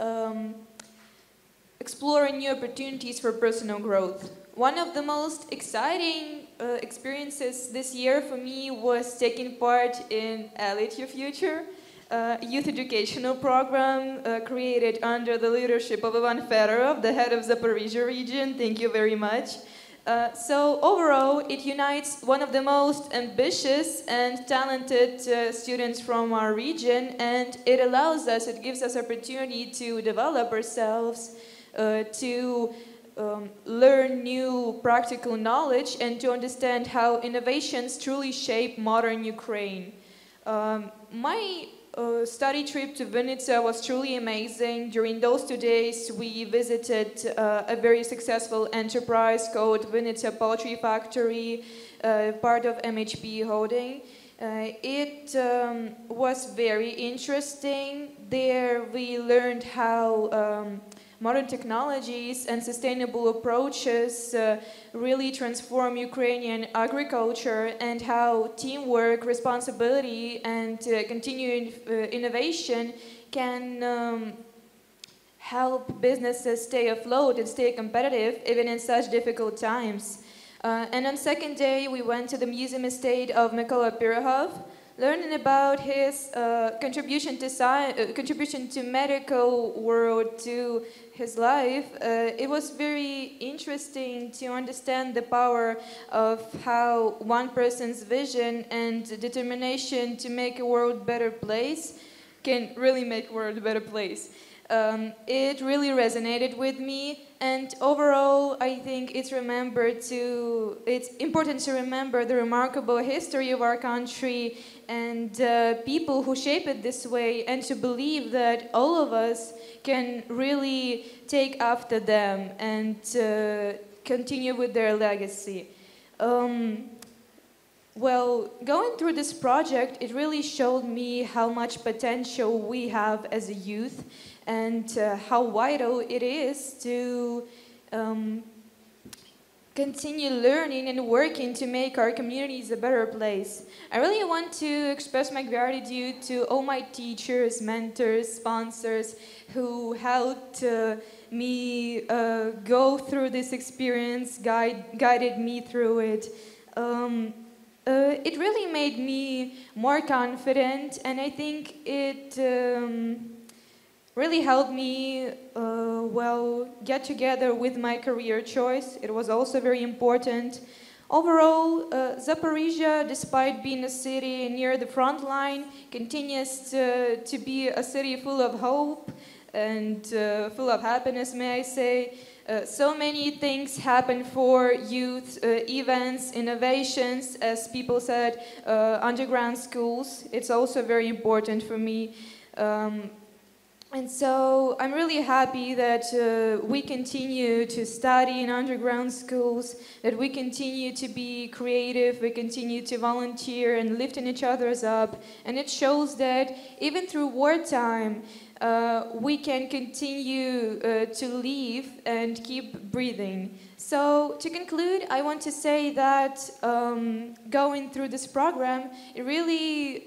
exploring new opportunities for personal growth. One of the most exciting experiences this year for me was taking part in Elite Your Future, youth educational program created under the leadership of Ivan Fedorov, the head of Zaporizhzhia region. Thank you very much. So overall, it unites one of the most ambitious and talented students from our region, and it allows us, it gives us opportunity to develop ourselves, to learn new practical knowledge, and to understand how innovations truly shape modern Ukraine. My study trip to Vinnytsia was truly amazing. During those 2 days, we visited a very successful enterprise called Vinnytsia Poultry Factory, part of MHP Holding. It was very interesting. There we learned how modern technologies and sustainable approaches really transform Ukrainian agriculture, and how teamwork, responsibility, and continued innovation can help businesses stay afloat and stay competitive even in such difficult times. And on second day, we went to the museum estate of Mykola Pirogov, learning about his contribution to medical world, to his life. It was very interesting to understand the power of how one person's vision and determination to make a world a better place can really make the world a better place. It really resonated with me, and overall I think it's important to remember the remarkable history of our country and people who shape it this way, and to believe that all of us can really take after them and continue with their legacy. Well, going through this project, it really showed me how much potential we have as a youth, and how vital it is to continue learning and working to make our communities a better place. I really want to express my gratitude to all my teachers, mentors, sponsors who helped me go through this experience, guided me through it. It really made me more confident, and I think it really helped me get together with my career choice. It was also very important. Overall, Zaporizhzhia, despite being a city near the front line, continues to be a city full of hope and full of happiness, may I say. So many things happen for youth, events, innovations, as people said, underground schools. It's also very important for me. And so I'm really happy that we continue to study in underground schools, that we continue to be creative, we continue to volunteer and lifting each other's up. And it shows that even through wartime, we can continue to live and keep breathing. So to conclude, I want to say that going through this program, it really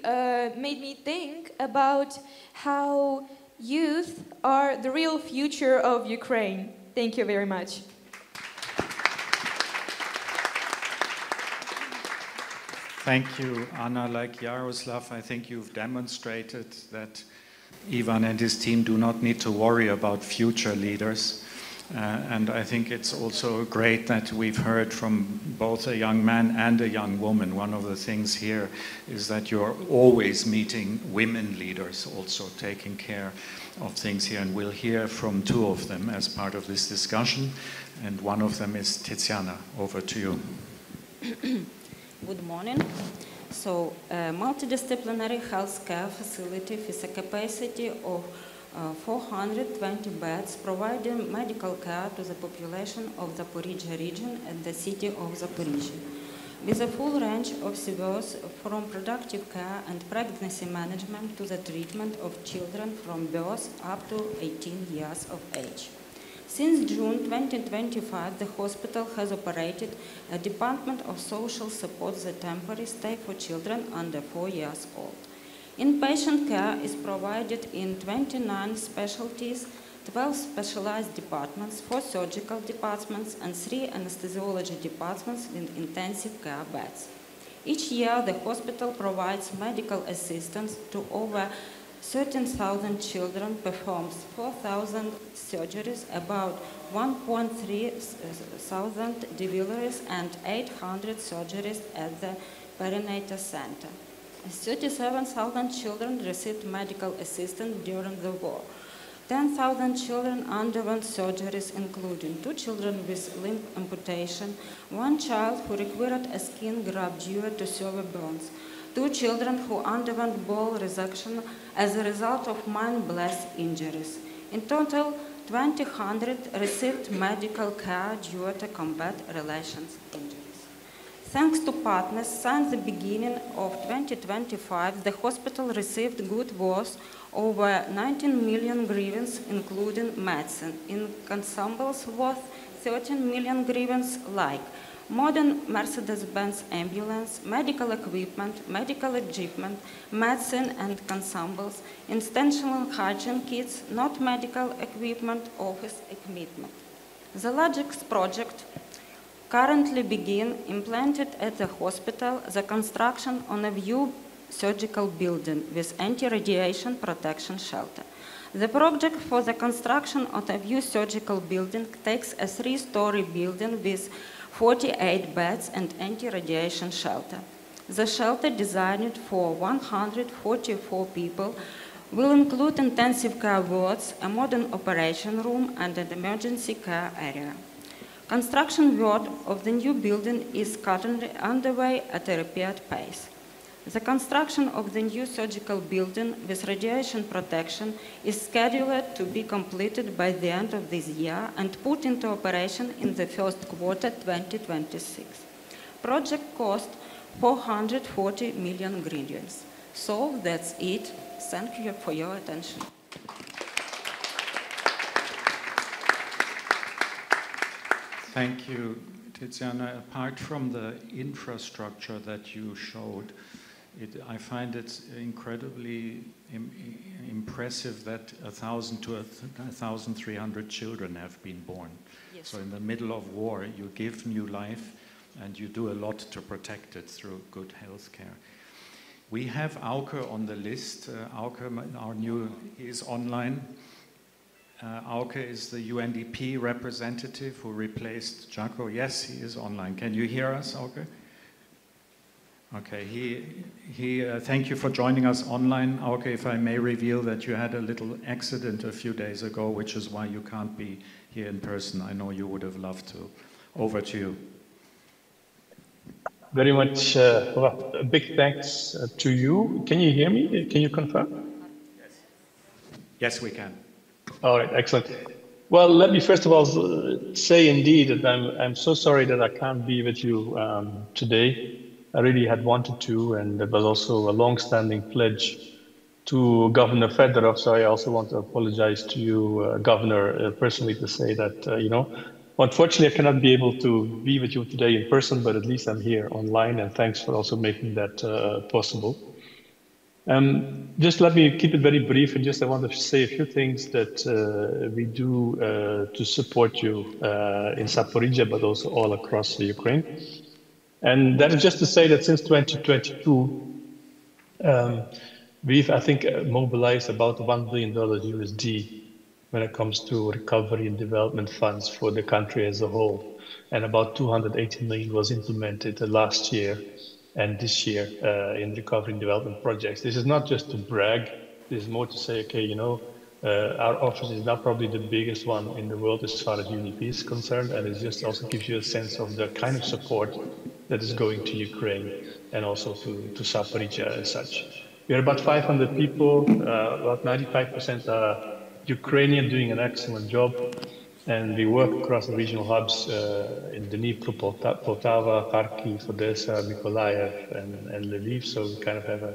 made me think about how youth are the real future of Ukraine. Thank you very much. Thank you, Anna. Like Yaroslav, I think you've demonstrated that Ivan and his team do not need to worry about future leaders. And I think it's also great that we've heard from both a young man and a young woman. One of the things here is that you're always meeting women leaders, also taking care of things here. And we'll hear from two of them as part of this discussion. And one of them is Tiziana. Over to you. Good morning. So, multidisciplinary healthcare facility with a capacity of 420 beds, providing medical care to the population of the Zaporizhzhia region and the city of Zaporizhzhia, with a full range of services from productive care and pregnancy management to the treatment of children from birth up to 18 years of age. Since June 2025, the hospital has operated a Department of Social Support, the temporary stay for children under 4 years old. Inpatient care is provided in 29 specialties, 12 specialized departments, 4 surgical departments, and 3 anesthesiology departments with intensive care beds. Each year, the hospital provides medical assistance to over 13,000 children, performs 4,000 surgeries, about 1,300 deliveries, and 800 surgeries at the perinatal center. 37,000 children received medical assistance during the war. 10,000 children underwent surgeries, including 2 children with limb amputation, 1 child who required a skin graft due to severe burns, 2 children who underwent bone resection as a result of mine blast injuries. In total, 200 received medical care due to combat relations injuries. Thanks to partners, since the beginning of 2025, the hospital received good worth over 19 million grivens, including medicine, in consumables worth 13 million grivens like modern Mercedes-Benz ambulance, medical equipment, medicine and consumables, intentional hygiene kits, not medical equipment, office equipment. The largest project currently being implemented at the hospital, the construction on a new surgical building with anti-radiation protection shelter. The project for the construction of a new surgical building takes a 3-story building with 48 beds and anti-radiation shelter. The shelter, designed for 144 people, will include intensive care wards, a modern operation room, and an emergency care area. Construction work of the new building is currently underway at a rapid pace. The construction of the new surgical building with radiation protection is scheduled to be completed by the end of this year and put into operation in the first quarter 2026. Project cost 440 million grivens. So that's it. Thank you for your attention. Thank you, Tiziana. Apart from the infrastructure that you showed, I find it incredibly impressive that 1,000 to 1,300 children have been born. Yes. So in the middle of war, you give new life and you do a lot to protect it through good health care. We have Auke on the list. Auke, is online. Auke is the UNDP representative who replaced Jaco. Yes, he is online. Can you hear us, Auke? Okay, thank you for joining us online. Auke, if I may reveal that you had a little accident a few days ago, which is why you can't be here in person. I know you would have loved to. Over to you. Very much, a big thanks to you. Can you hear me? Can you confirm? Yes, we can. All right, excellent. Well, let me first of all say indeed that I'm so sorry that I can't be with you today. I really had wanted to, and it was also a long-standing pledge to Governor Fedorov. So I also want to apologize to you, Governor, personally, to say that, unfortunately, I cannot be able to be with you today in person, but at least I'm here online, and thanks for also making that possible. Just let me keep it very brief, and I want to say a few things that we do to support you in Zaporizhzhia, but also all across Ukraine. And that is just to say that since 2022, we've, I think, mobilized about $1 billion USD when it comes to recovery and development funds for the country as a whole. And about 280 million was implemented last year and this year in recovery and development projects. This is not just to brag. This is more to say, okay, our office is now probably the biggest one in the world as far as UNDP is concerned, and it just also gives you a sense of the kind of support that is going to Ukraine and also to Zaporizhzhia as such. We are about 500 people, about 95% are Ukrainian, doing an excellent job, and we work across the regional hubs in Dnipro, Poltava, Kharkiv, Odessa, Mykolaiv, and Lviv, so we kind of have a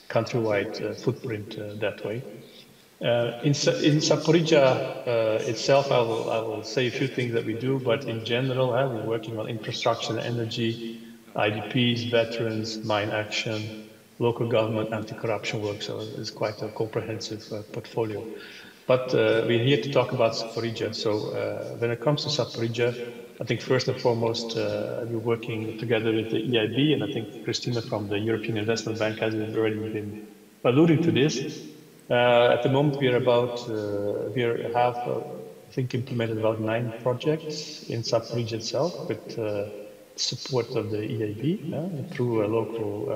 countrywide footprint that way. In Zaporizhzhia itself, I will say a few things that we do, but in general, we're working on infrastructure and energy, IDPs, veterans, mine action, local government, anti-corruption work, so it's quite a comprehensive portfolio. But we're here to talk about Zaporizhzhia. So when it comes to Zaporizhzhia, I think first and foremost, we're working together with the EIB, and I think Christina from the European Investment Bank has already been alluding to this. At the moment, we have, I think, implemented about 9 projects in Zaporizhzhia itself with support of the EIB through local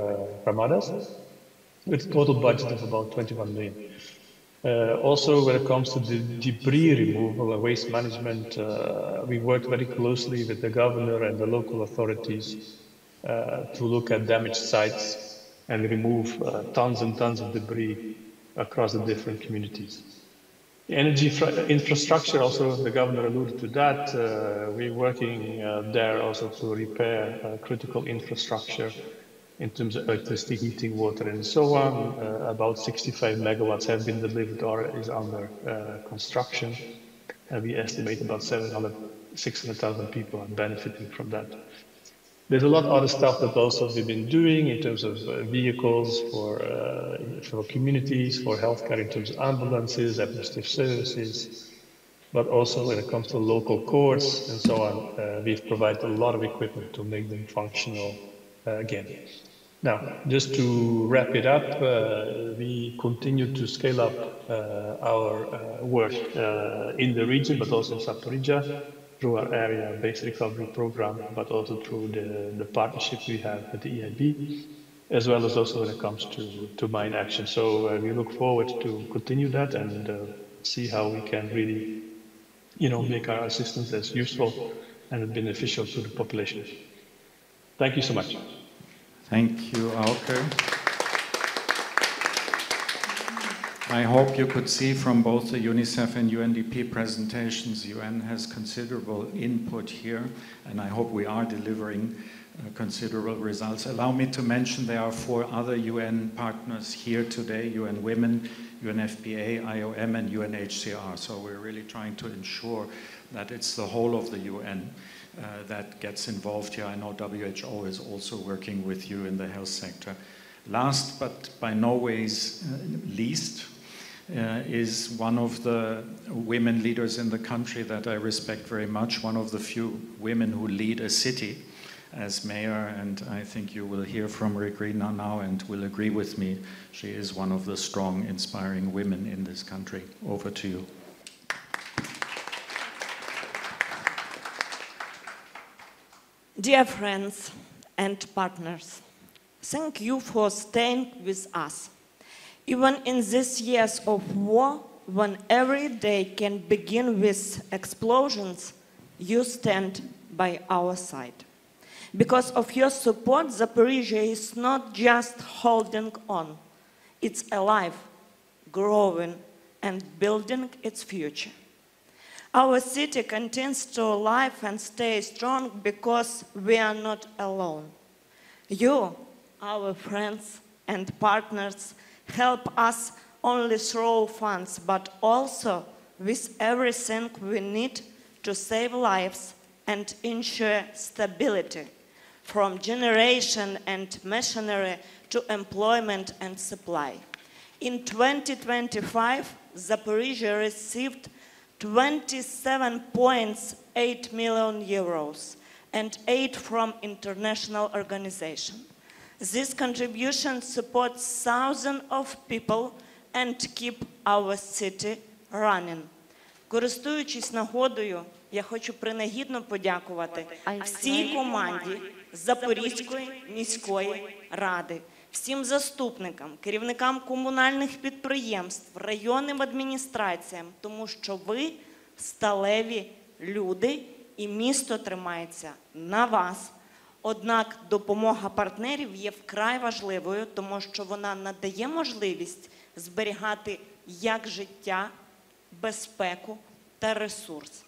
ramadas, with a total budget of about 21 million. Also, when it comes to the debris removal and waste management, we worked very closely with the governor and the local authorities to look at damaged sites and remove tons and tons of debris across the different communities. The energy infrastructure, also the governor alluded to that. We're working there also to repair critical infrastructure in terms of electricity, heating, water, and so on. About 65 megawatts have been delivered or is under construction. And we estimate about 600,000 people are benefiting from that. There's a lot of other stuff that also we've been doing in terms of vehicles for communities, for healthcare in terms of ambulances, administrative services, but also when it comes to local courts and so on, we've provided a lot of equipment to make them functional again. Now, just to wrap it up, we continue to scale up our work in the region, but also in Zaporizhzhia, through our area-based recovery program, but also through the partnership we have with the EIB, as well as also when it comes to mine action. So we look forward to continue that and see how we can really, make our assistance as useful and beneficial to the population. Thank you so much. Thank you, Auke. I hope you could see from both the UNICEF and UNDP presentations, UN has considerable input here, and I hope we are delivering considerable results. Allow me to mention there are 4 other UN partners here today, UN Women, UNFPA, IOM, and UNHCR. So we're really trying to ensure that it's the whole of the UN that gets involved here. I know WHO is also working with you in the health sector. Last but by no ways least, is one of the women leaders in the country that I respect very much, one of the few women who lead a city as mayor, and I think you will hear from Regrina now and will agree with me. She is one of the strong, inspiring women in this country. Over to you. Dear friends and partners, thank you for staying with us. Even in these years of war, when every day can begin with explosions, you stand by our side. Because of your support, Zaporizhzhia is not just holding on. It's alive, growing, and building its future. Our city continues to live and stay strong because we are not alone. You, our friends and partners, help us only through funds, but also with everything we need to save lives and ensure stability, from generation and machinery to employment and supply. In 2025, Zaporizhzhia received 27.8 million euros and aid from international organizations. This contribution supports thousands of people and keep our city running. Користуючись нагодою, я хочу принагідно подякувати всій команді Запорізької міської ради, всім заступникам, керівникам комунальних підприємств, районним адміністраціям, тому що ви сталеві люди і місто тримається на вас. Однак допомога партнерів є вкрай важливою, тому що вона надає можливість зберігати як життя, безпеку та ресурс.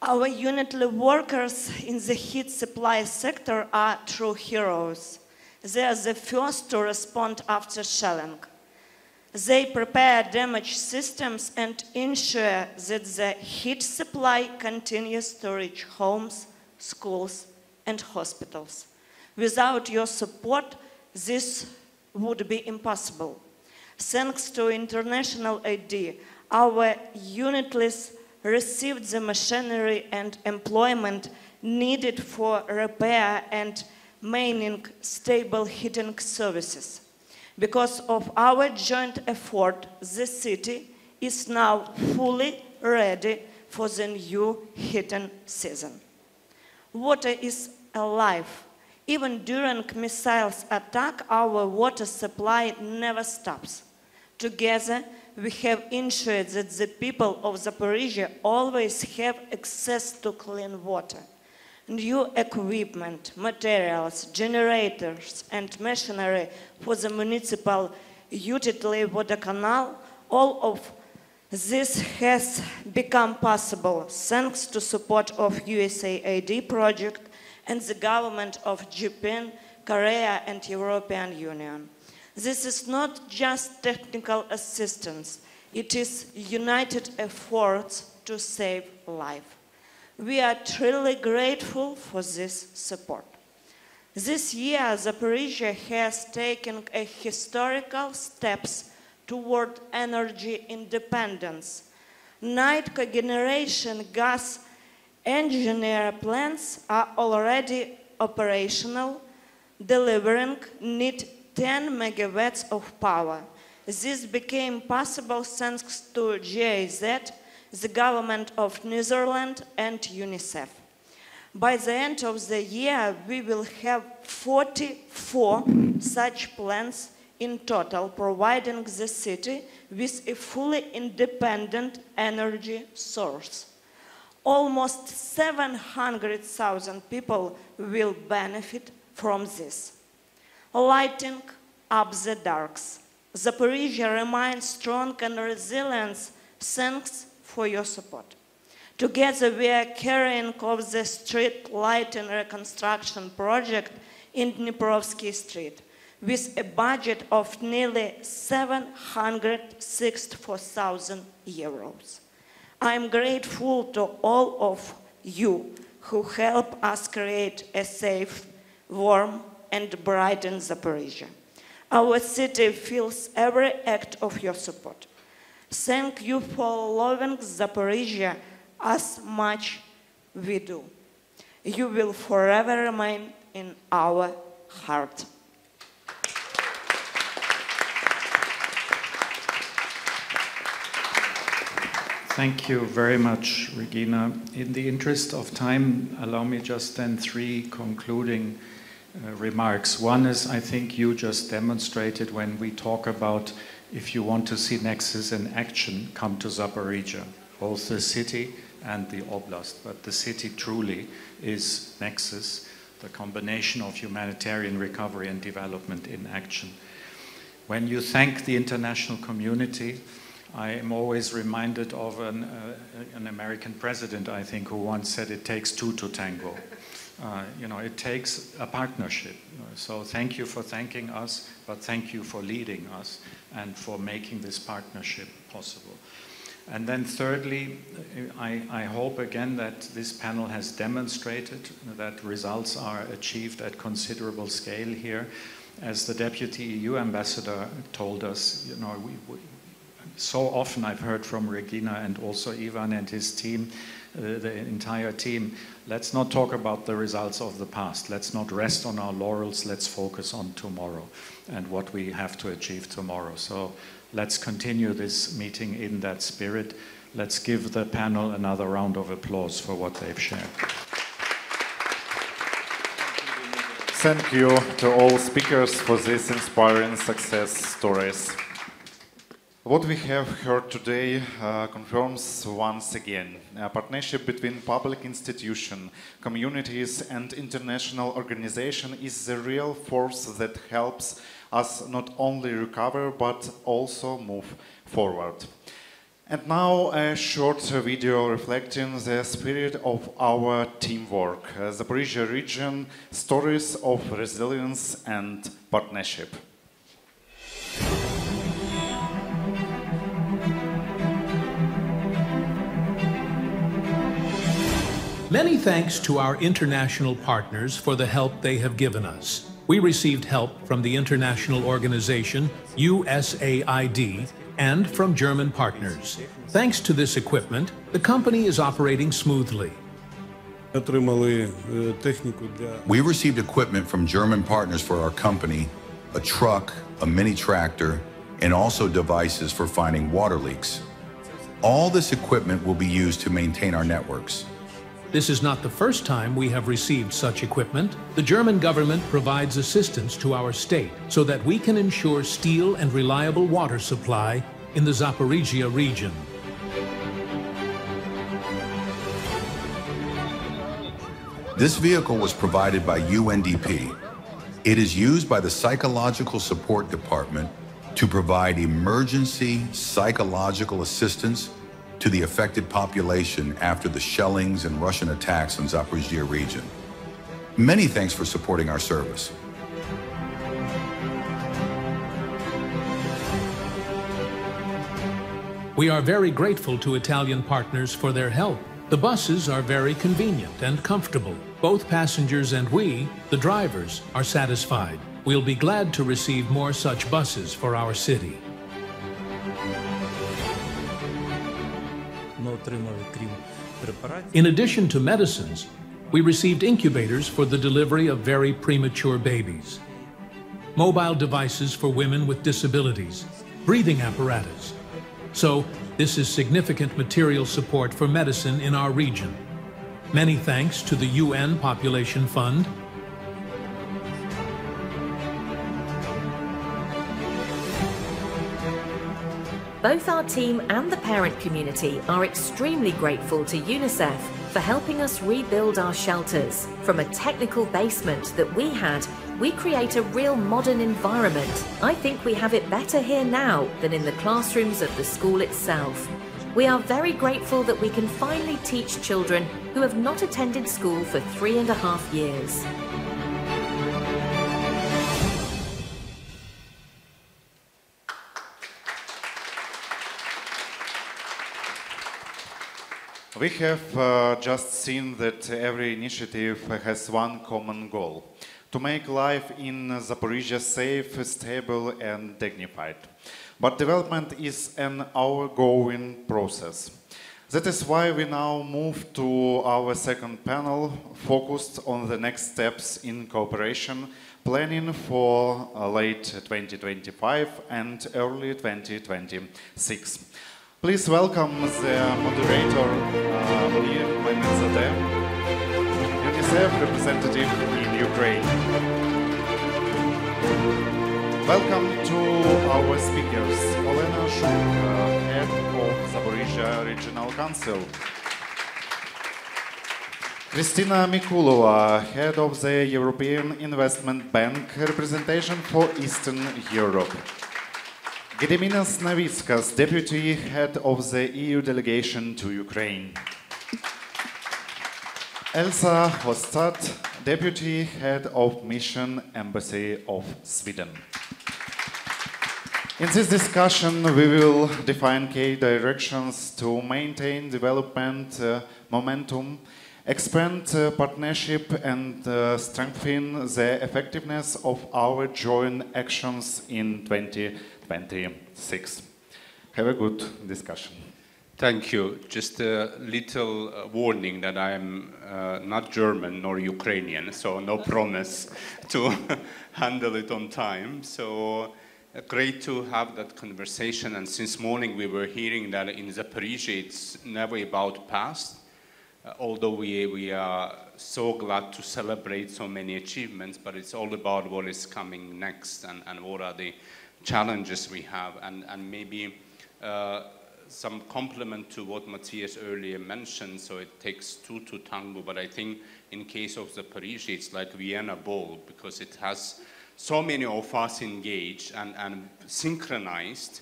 Our unitly workers in the heat supply sector are true heroes. They are the first to respond after shelling. They prepare damaged systems and ensure that the heat supply continues to reach homes, schools, and hospitals. Without your support, this would be impossible. Thanks to international aid, our unitless received the machinery and employment needed for repair and maintaining stable heating services. Because of our joint effort, the city is now fully ready for the new heating season. Water is alive. Even during missiles attack, our water supply never stops. Together, we have ensured that the people of Zaporizhzhia always have access to clean water. New equipment, materials, generators, and machinery for the municipal utility water canal, all of this has become possible thanks to support of USAID project and the government of Japan, Korea, and European Union. This is not just technical assistance, it is united efforts to save life. We are truly grateful for this support. This year, Zaporizhzhia has taken a historical steps toward energy independence. Night cogeneration gas engineer plants are already operational, delivering neat 10 megawatts of power. This became possible thanks to GIZ, the government of Netherlands, and UNICEF. By the end of the year, we will have 44 such plants in total, providing the city with a fully independent energy source. Almost 700,000 people will benefit from this. Lighting up the darks. Zaporizhzhia remains strong and resilient. Thanks for your support. Together we are carrying out the street lighting reconstruction project in Dniprovsky Street with a budget of nearly 764,000 euros. I am grateful to all of you who help us create a safe, warm, and brighten Zaporizhzhia. Our city feels every act of your support. Thank you for loving Zaporizhzhia as much we do. You will forever remain in our heart. Thank you very much, Regina. In the interest of time, allow me just then 3 concluding remarks. One is, I think you just demonstrated when we talk about if you want to see Nexus in action, come to Zaporizhzhia, both the city and the oblast. But the city truly is Nexus, the combination of humanitarian recovery and development in action. When you thank the international community, I am always reminded of an American president, I think, who once said it takes 2 to tango. You know, it takes a partnership. So thank you for thanking us, but thank you for leading us and for making this partnership possible. And then thirdly, I hope again that this panel has demonstrated that results are achieved at considerable scale here. As the Deputy EU Ambassador told us, you know, so often I've heard from Regina and also Ivan and his team, the entire team, let's not talk about the results of the past. Let's not rest on our laurels. Let's focus on tomorrow and what we have to achieve tomorrow. So let's continue this meeting in that spirit. Let's give the panel another round of applause for what they've shared. Thank you to all speakers for these inspiring success stories. What we have heard today confirms once again a partnership between public institutions, communities and international organizations is the real force that helps us not only recover but also move forward. And now a short video reflecting the spirit of our teamwork, Zaporizhzhia region, stories of resilience and partnership. Many thanks to our international partners for the help they have given us. We received help from the international organization USAID and from German partners. Thanks to this equipment, the company is operating smoothly. We received equipment from German partners for our company, a truck, a mini tractor, and also devices for finding water leaks. All this equipment will be used to maintain our networks. This is not the first time we have received such equipment. The German government provides assistance to our state so that we can ensure steel and reliable water supply in the Zaporizhzhia region. This vehicle was provided by UNDP. It is used by the Psychological Support Department to provide emergency psychological assistance to the affected population after the shellings and Russian attacks on Zaporizhzhia region. Many thanks for supporting our service. We are very grateful to Italian partners for their help. The buses are very convenient and comfortable. Both passengers and we, the drivers, are satisfied. We'll be glad to receive more such buses for our city. In addition to medicines, we received incubators for the delivery of very premature babies, mobile devices for women with disabilities, breathing apparatus. So, this is significant material support for medicine in our region. Many thanks to the UN Population Fund, Both our team and the parent community are extremely grateful to UNICEF for helping us rebuild our shelters. From a technical basement that we had, we create a real modern environment. I think we have it better here now than in the classrooms of the school itself. We are very grateful that we can finally teach children who have not attended school for 3.5 years. We have just seen that every initiative has one common goal: to make life in Zaporizhzhia safe, stable and dignified. But development is an ongoing process. That is why we now move to our second panel, focused on the next steps in cooperation, planning for late 2025 and early 2026. Please welcome the moderator, Mir Maimedzadeh, UNICEF representative in Ukraine. Welcome to our speakers, Olena Shuk, head of Zaporizhzhia Regional Council. Kristina Mikulova, head of the European Investment Bank representation for Eastern Europe. Gediminas Navickas, deputy head of the EU delegation to Ukraine. Elsa Hostad, deputy head of mission embassy of Sweden. In this discussion, we will define key directions to maintain development momentum, expand partnership and strengthen the effectiveness of our joint actions in 2026. Have a good discussion. Thank you. Just a little warning that I'm not German nor Ukrainian, so no promise to handle it on time. So great to have that conversation. And since morning we were hearing that in Zaporizhzhia it's never about past, although we are so glad to celebrate so many achievements, but it's all about what is coming next and what are the challenges we have. And maybe some compliment to what Matthias earlier mentioned, so it takes two to tango, but I think in case of Zaporizhzhia, it's like Vienna Ball, because it has so many of us engaged and synchronized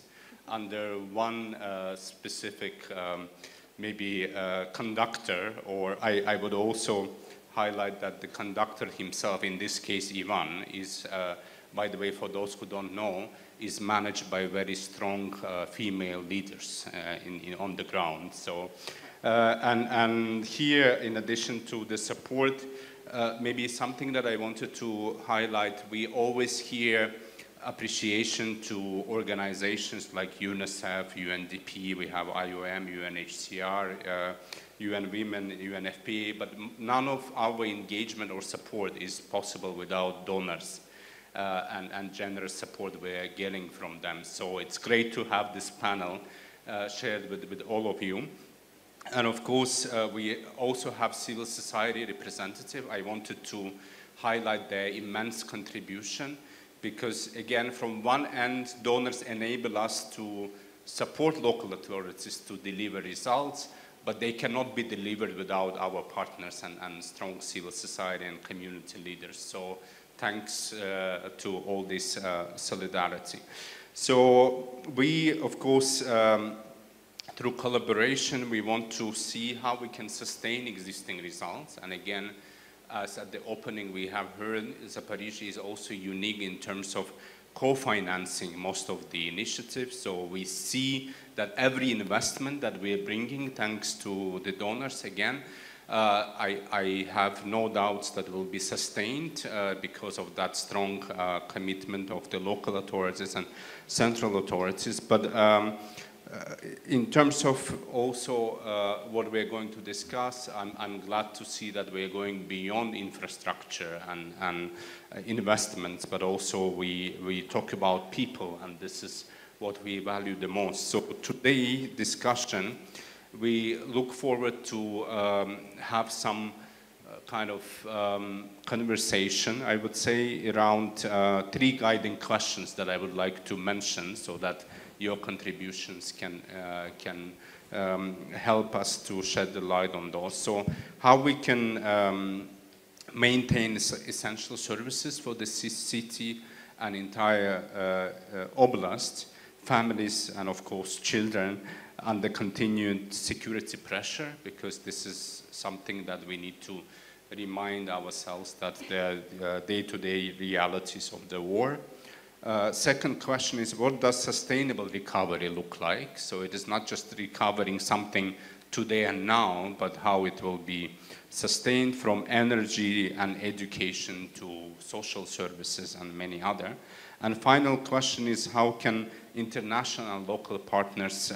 under one specific maybe conductor, or I would also highlight that the conductor himself, in this case Ivan, is, by the way, for those who don't know, is managed by very strong female leaders on the ground. So, and here, in addition to the support, maybe something that I wanted to highlight, we always hear appreciation to organizations like UNICEF, UNDP, we have IOM, UNHCR, UN Women, UNFPA, but none of our engagement or support is possible without donors. And generous support we're getting from them. So it's great to have this panel shared with all of you. And of course, we also have civil society representative. I wanted to highlight their immense contribution because, again, from one end, donors enable us to support local authorities to deliver results, but they cannot be delivered without our partners and strong civil society and community leaders. So thanks to all this solidarity. So we, of course, through collaboration, we want to see how we can sustain existing results. And again, as at the opening we have heard, Zaporizhzhia is also unique in terms of co-financing most of the initiatives. So we see that every investment that we are bringing, thanks to the donors, again, I have no doubts that will be sustained because of that strong commitment of the local authorities and central authorities. But in terms of also what we're going to discuss, I'm glad to see that we're going beyond infrastructure and investments, but also we talk about people, and this is what we value the most. So today's discussion, we look forward to have some kind of conversation, I would say, around 3 guiding questions that I would like to mention so that your contributions can help us to shed the light on those. So how we can maintain essential services for the city and entire oblast, families and of course children, under continued security pressure, because this is something that we need to remind ourselves that the day-to-day realities of the war. Second question is, what does sustainable recovery look like? So it is not just recovering something today and now, but how it will be sustained, from energy and education to social services and many other. And final question is, how can international and local partners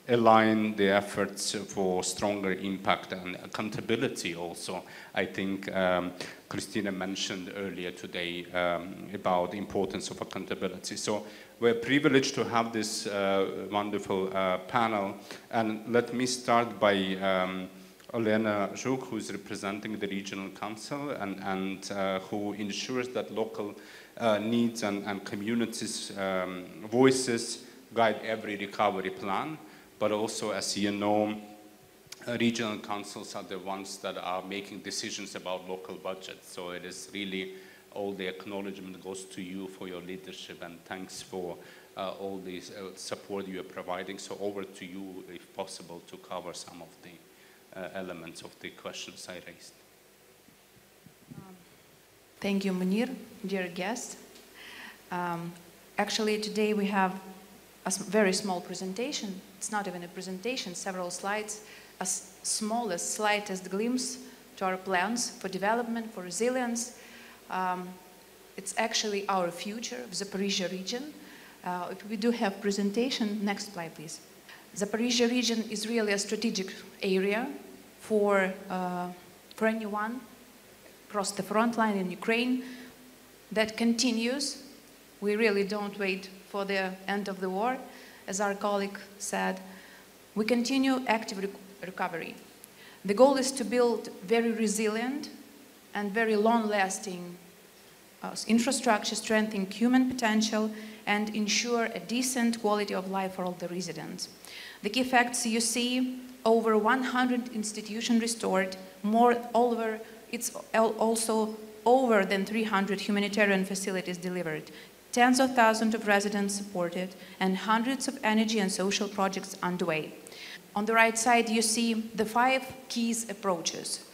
align the efforts for stronger impact and accountability also? I think Christina mentioned earlier today about the importance of accountability. So we're privileged to have this wonderful panel. And let me start by Olena Zhuk, who's representing the Regional Council and who ensures that local needs and communities' voices guide every recovery plan. But also, as you know, regional councils are the ones that are making decisions about local budgets. So it is really all the acknowledgement goes to you for your leadership, and thanks for all the support you are providing. So over to you, if possible, to cover some of the elements of the questions I raised. Thank you, Munir, dear guests. Actually, today we have a very small presentation. It's not even a presentation, several slides, as small as slightest glimpse to our plans for development, for resilience. It's actually our future of Zaporizhzhia region. We do have presentation. Next slide, please. Zaporizhzhia region is really a strategic area for anyone across the front line in Ukraine that continues. We really don't wait for the end of the war. As our colleague said, we continue active recovery. The goal is to build very resilient and very long-lasting infrastructure, strengthening human potential, and ensure a decent quality of life for all the residents. The key facts you see: over 100 institutions restored, it's also over than 300 humanitarian facilities delivered, tens of thousands of residents supported, and hundreds of energy and social projects underway. On the right side, you see the 5 key approaches,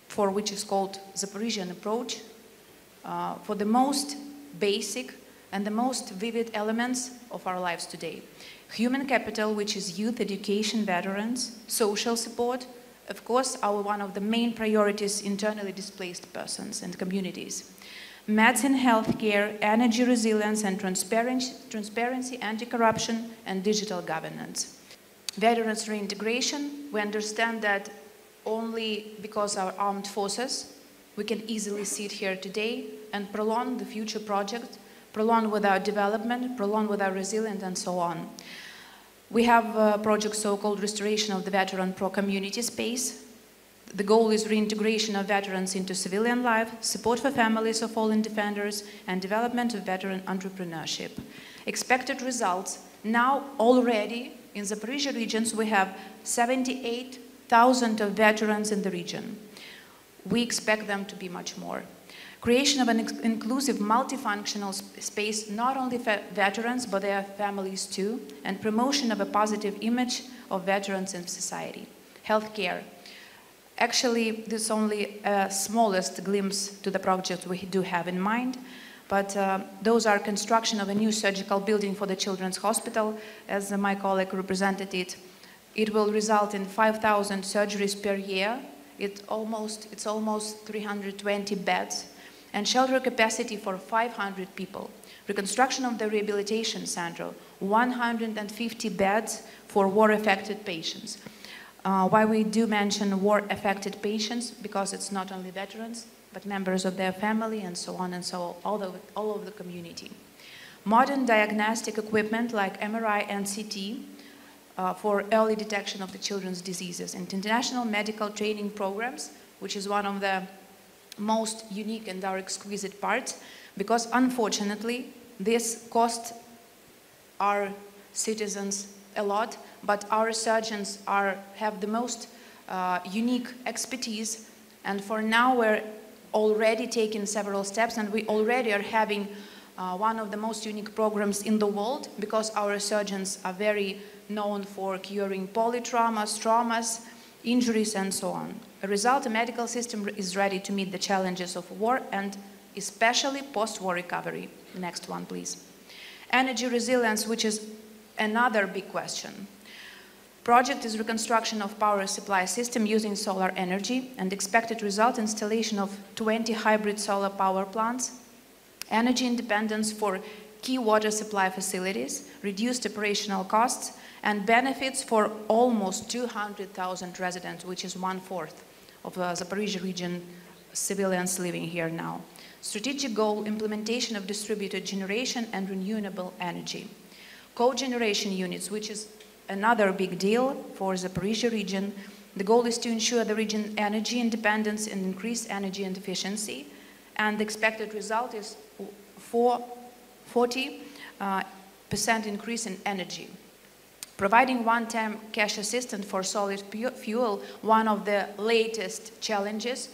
for which is called Zaporizhzhian approach, for the most basic and the most vivid elements of our lives today. Human capital, which is youth, education, veterans, social support, of course, one of the main priorities, internally displaced persons and communities. Medicine, healthcare, energy resilience and transparency, anti-corruption, and digital governance. Veterans reintegration, we understand that only because our armed forces, we can easily sit here today and prolong the future project, prolong with our development, prolong with our resilience, and so on. We have a project so-called Restoration of the Veteran Pro-Community Space. The goal is reintegration of veterans into civilian life, support for families of fallen defenders, and development of veteran entrepreneurship. Expected results: now already in Zaporizhzhia regions, we have 78,000 of veterans in the region. We expect them to be much more. Creation of an inclusive, multifunctional space, not only for veterans, but their families too, and promotion of a positive image of veterans in society. Healthcare. Actually, this is only a smallest glimpse to the project we do have in mind, but those are construction of a new surgical building for the Children's Hospital, as my colleague represented it. It will result in 5,000 surgeries per year. It's almost 320 beds, and shelter capacity for 500 people. Reconstruction of the rehabilitation center, 150 beds for war-affected patients. Why we do mention war-affected patients? Because it's not only veterans, but members of their family and so on and so on, all over the community. Modern diagnostic equipment like MRI and CT for early detection of the children's diseases, and international medical training programs, which is one of the most unique and our exquisite parts, because unfortunately this costs our citizens a lot, but our surgeons have the most unique expertise, and for now we're already taking several steps, and we already are having one of the most unique programs in the world, because our surgeons are very known for curing polytraumas, traumas, injuries, and so on. As a result, the medical system is ready to meet the challenges of war and especially post-war recovery. Next one, please. Energy resilience, which is another big question. Project is reconstruction of power supply system using solar energy, and expected result installation of 20 hybrid solar power plants, energy independence for key water supply facilities, reduced operational costs, and benefits for almost 200,000 residents, which is 1/4 of the Zaporizhzhia region civilians living here now. Strategic goal, implementation of distributed generation and renewable energy. Cogeneration units, which is another big deal for the Zaporizhzhia region. The goal is to ensure the region energy independence and increase energy and efficiency, and the expected result is 40% increase in energy. Providing one-time cash assistance for solid fuel, one of the latest challenges.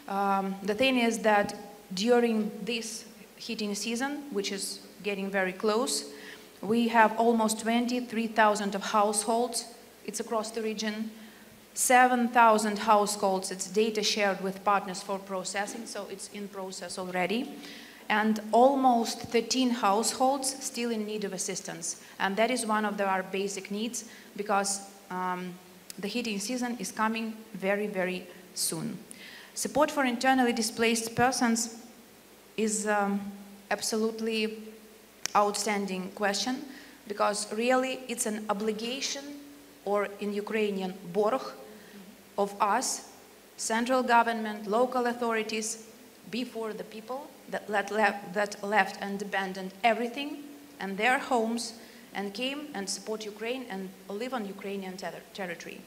The thing is that during this heating season, which is getting very close, we have almost 23,000 of households. It's across the region. 7,000 households, it's data shared with partners for processing, so it's in process already. And almost 13 households still in need of assistance. And that is one of our basic needs, because the heating season is coming very, very soon. Support for internally displaced persons is absolutely outstanding question, because really it's an obligation, or in Ukrainian, borg, of us, central government, local authorities, before the people that left and abandoned everything and their homes and came and support Ukraine and live on Ukrainian territory.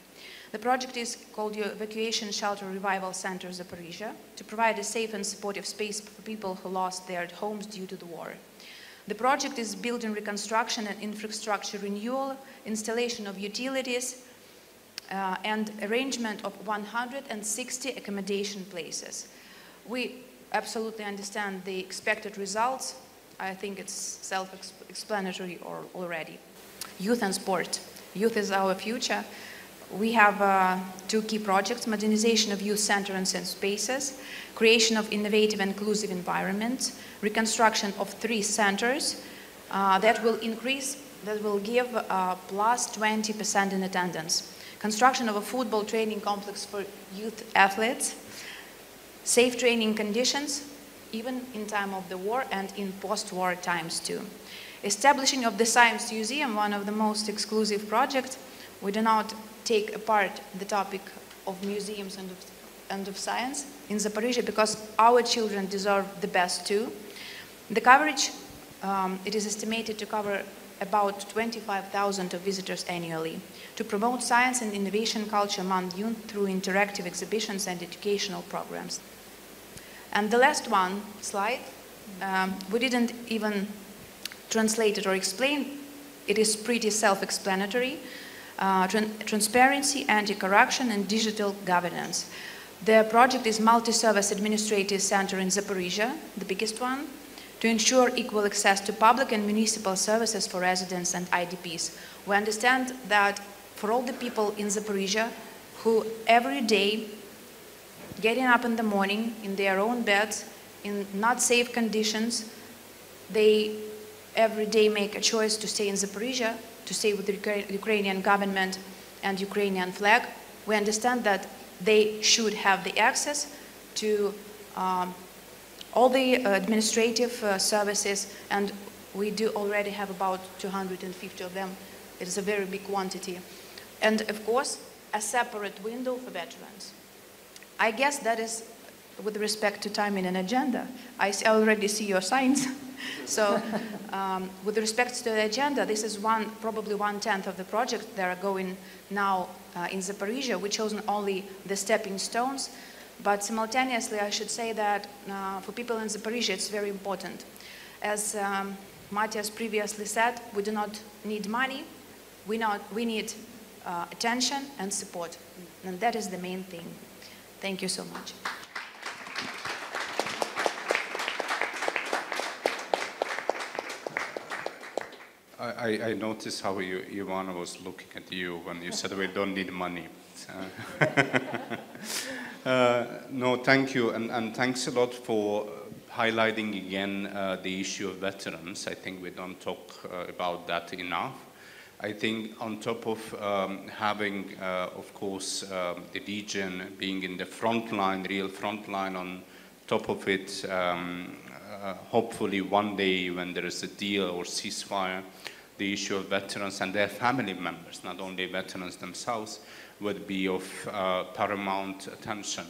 The project is called the Evacuation Shelter Revival Center Zaporizhzhia, to provide a safe and supportive space for people who lost their homes due to the war. The project is building reconstruction and infrastructure renewal, installation of utilities, and arrangement of 160 accommodation places. We absolutely understand the expected results. I think it's self-explanatory already. Youth and sport. Youth is our future. We have 2 key projects: modernization of youth center and spaces, creation of innovative and inclusive environments, reconstruction of 3 centers that will give plus 20% in attendance, construction of a football training complex for youth athletes, safe training conditions, even in time of the war and in post-war times too. Establishing of the Science Museum, one of the most exclusive projects. We do not take apart the topic of museums and of science in Zaporizhzhia, because our children deserve the best too. The coverage, it is estimated to cover about 25,000 of visitors annually, to promote science and innovation culture among youth through interactive exhibitions and educational programs. And the last slide, we didn't even translate it or explain It is pretty self-explanatory. Transparency, anti-corruption, and digital governance. The project is multi-service administrative center in Zaporizhzhia, the biggest one, to ensure equal access to public and municipal services for residents and IDPs. We understand that for all the people in Zaporizhzhia who every day getting up in the morning in their own beds in not safe conditions, they every day make a choice to stay in Zaporizhzhia, to stay with the Ukrainian government and Ukrainian flag. We understand that they should have the access to all the administrative services, and we do already have about 250 of them. It is a very big quantity. And of course, a separate window for veterans. I guess that is with respect to timing and agenda. I already see your signs. So with respect to the agenda, this is probably 1/10 of the project that are going now in Zaporizhzhia. We've chosen only the stepping stones, but simultaneously I should say that for people in Zaporizhzhia it's very important. As Matthias previously said, we do not need money, we need attention and support, and that is the main thing. Thank you so much. I noticed how Ivana was looking at you when you said we don't need money. No, thank you, and thanks a lot for highlighting again the issue of veterans. I think we don't talk about that enough. I think on top of having, of course, the region being in the front line, real front line, on top of it, hopefully one day when there is a deal or ceasefire, the issue of veterans and their family members, not only veterans themselves, would be of paramount attention.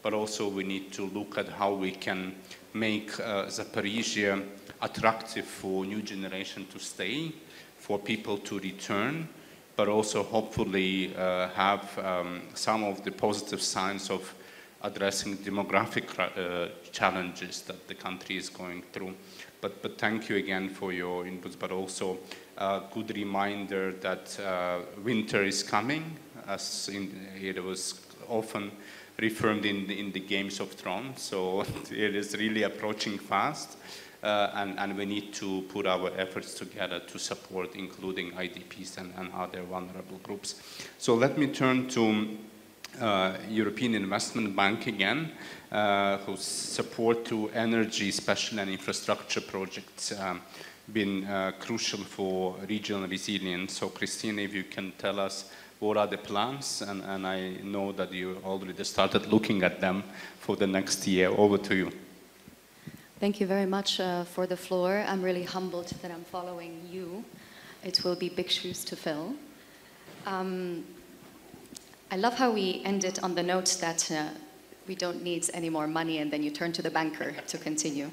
But also we need to look at how we can make Zaporizhzhia attractive for new generation to stay, for people to return, but also hopefully have some of the positive signs of addressing demographic challenges that the country is going through. But thank you again for your inputs, but also a good reminder that winter is coming, as it was often reaffirmed in the Games of Thrones, so it is really approaching fast, and we need to put our efforts together to support, including IDPs and other vulnerable groups. So let me turn to European Investment Bank again, whose support to energy, special and infrastructure projects been crucial for regional resilience. So Christina, if you can tell us what are the plans, and I know that you already started looking at them for the next year. Over to you. Thank you very much for the floor. I'm really humbled that I'm following you. It will be big shoes to fill. I love how we ended on the note that we don't need any more money, and then you turn to the banker to continue.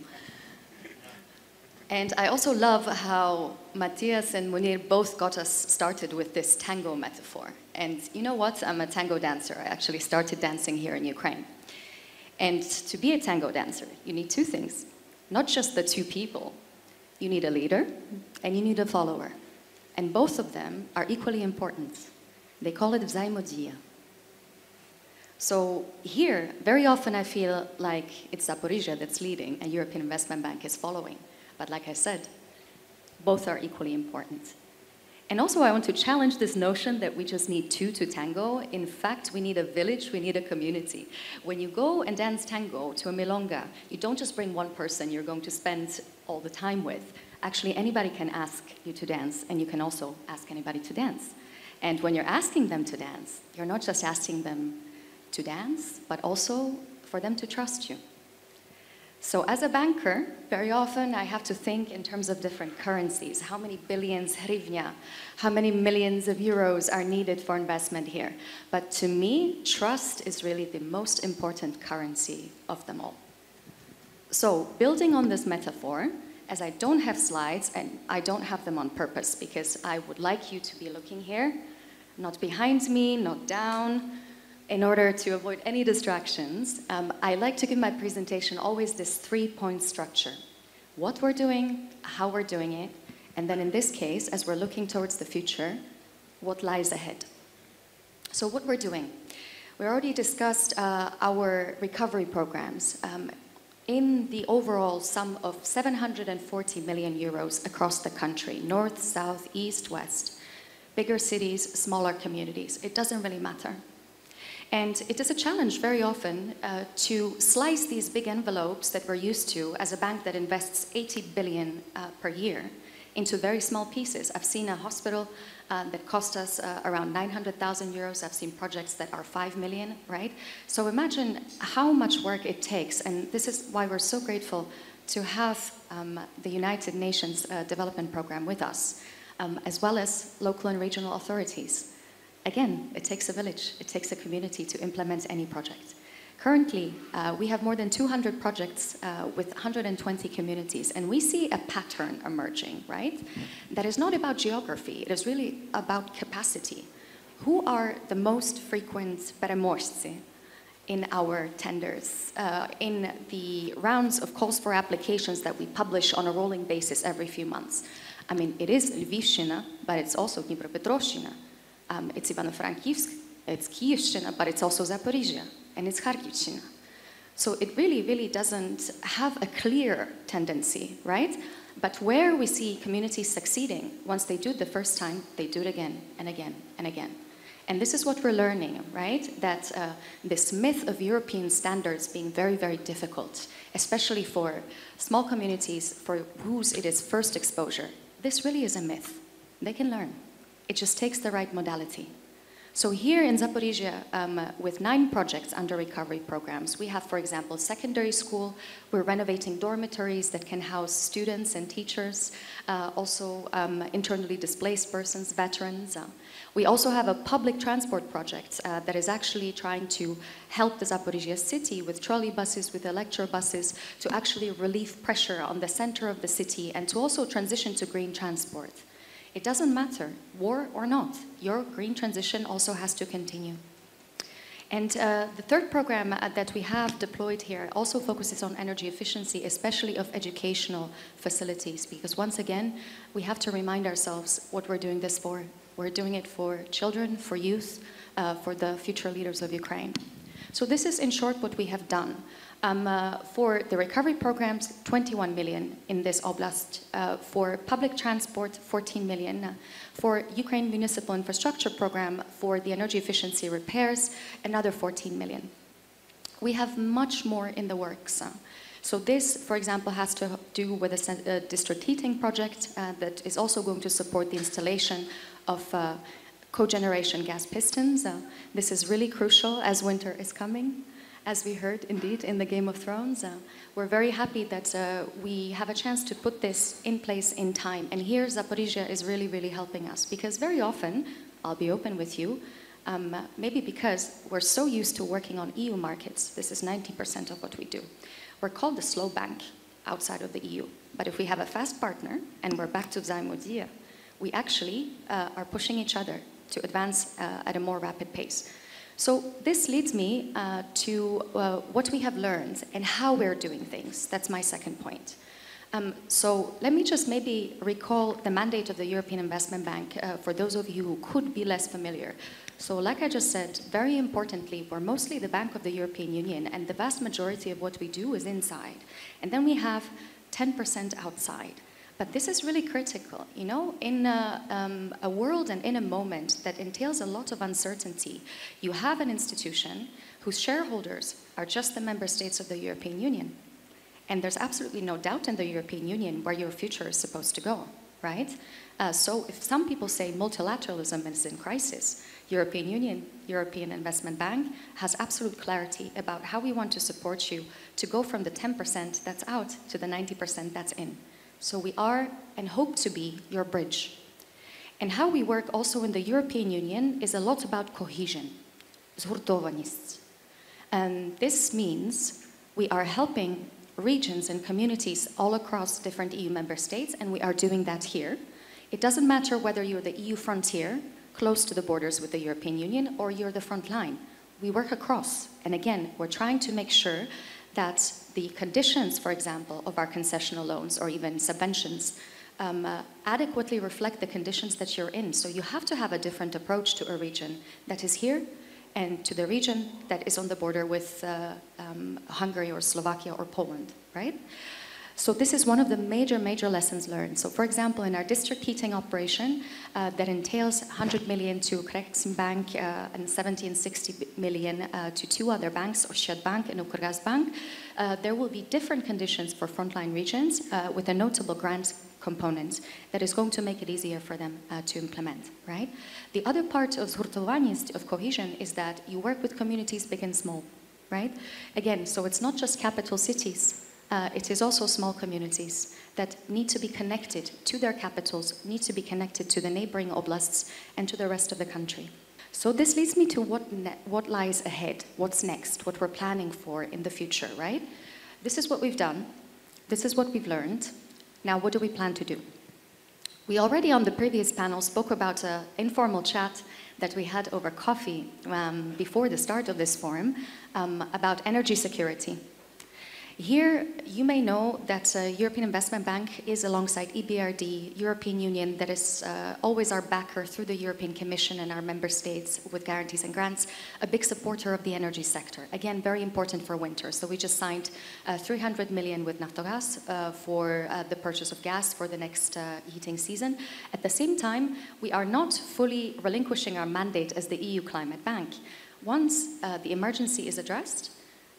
And I also love how Matthias and Munir both got us started with this tango metaphor. And you know what? I'm a tango dancer. I actually started dancing here in Ukraine. And to be a tango dancer, you need two things. Not just the two people. You need a leader and you need a follower. And both of them are equally important. They call it Zaporizhzhia. So here, very often I feel like it's Zaporizhzhia that's leading and European Investment Bank is following. But like I said, both are equally important. And also I want to challenge this notion that we just need two to tango. In fact, we need a village, we need a community. When you go and dance tango to a milonga, you don't just bring one person you're going to spend all the time with. Actually, anybody can ask you to dance, and you can also ask anybody to dance. And when you're asking them to dance, you're not just asking them to dance, but also for them to trust you. So as a banker, very often I have to think in terms of different currencies. How many billions hryvnia, how many millions of euros are needed for investment here? But to me, trust is really the most important currency of them all. So building on this metaphor, as I don't have slides, and I don't have them on purpose because I would like you to be looking here, not behind me, not down, in order to avoid any distractions, I like to give my presentation always this three-point structure. What we're doing, how we're doing it, And then in this case, as we're looking towards the future, what lies ahead. So what we're doing, we already discussed our recovery programs in the overall sum of 740 million euros across the country, north, south, east, west, bigger cities, smaller communities. It doesn't really matter. And it is a challenge very often to slice these big envelopes that we're used to as a bank that invests 80 billion per year into very small pieces. I've seen a hospital that cost us around 900,000 euros. I've seen projects that are 5 million, right? So imagine how much work it takes. And this is why we're so grateful to have the United Nations Development Program with us, as well as local and regional authorities. Again, it takes a village, it takes a community to implement any project. Currently, we have more than 200 projects with 120 communities, and we see a pattern emerging, right? That is not about geography, it is really about capacity. Who are the most frequent переможці in our tenders, in the rounds of calls for applications that we publish on a rolling basis every few months? I mean, it is Lvivshchina, but it's also Dnipropetrovshchina. It's Ivano-Frankivsk, it's Kyivshchina, but it's also Zaporizhzhia, and it's Kharkivshchina. So it really, really doesn't have a clear tendency, right? But where we see communities succeeding, once they do it the first time, they do it again and again and again. And this is what we're learning, right? That this myth of European standards being very, very difficult, especially for small communities for whose it is first exposure, this really is a myth. They can learn. It just takes the right modality. So here in Zaporizhzhia, with 9 projects under recovery programs, we have, for example, secondary school. We're renovating dormitories that can house students and teachers, also internally displaced persons, veterans. We also have a public transport project that is actually trying to help the Zaporizhzhia city with trolley buses, with electrobuses, to actually relieve pressure on the center of the city and to also transition to green transport. It doesn't matter, war or not, your green transition also has to continue. And the third program that we have deployed here also focuses on energy efficiency, especially of educational facilities, because once again, we have to remind ourselves what we're doing this for. We're doing it for children, for youth, for the future leaders of Ukraine. So this is in short what we have done. For the recovery programs, 21 million in this oblast. For public transport, 14 million. For Ukraine Municipal Infrastructure Program, for the energy efficiency repairs, another 14 million. We have much more in the works. So this, for example, has to do with a district heating project that is also going to support the installation of cogeneration gas pistons. This is really crucial as winter is coming. As we heard, indeed, in the Game of Thrones. We're very happy that we have a chance to put this in place in time. And here, Zaporizhzhia is really, really helping us. Because very often, I'll be open with you, maybe because we're so used to working on EU markets, this is 90% of what we do. We're called the slow bank outside of the EU. But if we have a fast partner, and we're back to Zaporizhzhia, we actually are pushing each other to advance at a more rapid pace. So this leads me to what we have learned and how we're doing things. That's my second point. So let me just maybe recall the mandate of the European Investment Bank for those of you who could be less familiar. So like I just said, very importantly, we're mostly the Bank of the European Union, and the vast majority of what we do is inside. And then we have 10% outside. But this is really critical, you know, in a world and in a moment that entails a lot of uncertainty. You have an institution whose shareholders are just the member states of the European Union. And there's absolutely no doubt in the European Union where your future is supposed to go, right? So if some people say multilateralism is in crisis, European Union, European Investment Bank has absolute clarity about how we want to support you to go from the 10% that's out to the 90% that's in. So we are and hope to be your bridge. And how we work also in the European Union is a lot about cohesion, zhurtovanist. And this means we are helping regions and communities all across different EU member states, and we are doing that here. It doesn't matter whether you're the EU frontier, close to the borders with the European Union, or you're the front line. We work across. And again, we're trying to make sure that the conditions, for example, of our concessional loans or even subventions adequately reflect the conditions that you're in. So you have to have a different approach to a region that is here and to the region that is on the border with Hungary or Slovakia or Poland, right? So this is one of the major lessons learned. So for example, in our district heating operation, that entails 100 million to Kreksin Bank and 70 and 60 million to two other banks, Oshad Bank and Ukrgaz Bank, there will be different conditions for frontline regions with a notable grant component that is going to make it easier for them to implement, right? The other part of zhurtovanie, of cohesion, is that you work with communities big and small, right? Again, so it's not just capital cities. It is also small communities that need to be connected to their capitals, need to be connected to the neighboring oblasts and to the rest of the country. So this leads me to what lies ahead, what's next, what we're planning for in the future, right? This is what we've done. This is what we've learned. Now, what do we plan to do? We already on the previous panel spoke about an informal chat that we had over coffee before the start of this forum about energy security. Here, you may know that European Investment Bank is alongside EBRD, European Union, that is always our backer through the European Commission and our member states with guarantees and grants, a big supporter of the energy sector. Again, very important for winter. So we just signed 300 million with Naftogaz for the purchase of gas for the next heating season. At the same time, we are not fully relinquishing our mandate as the EU Climate Bank. Once the emergency is addressed,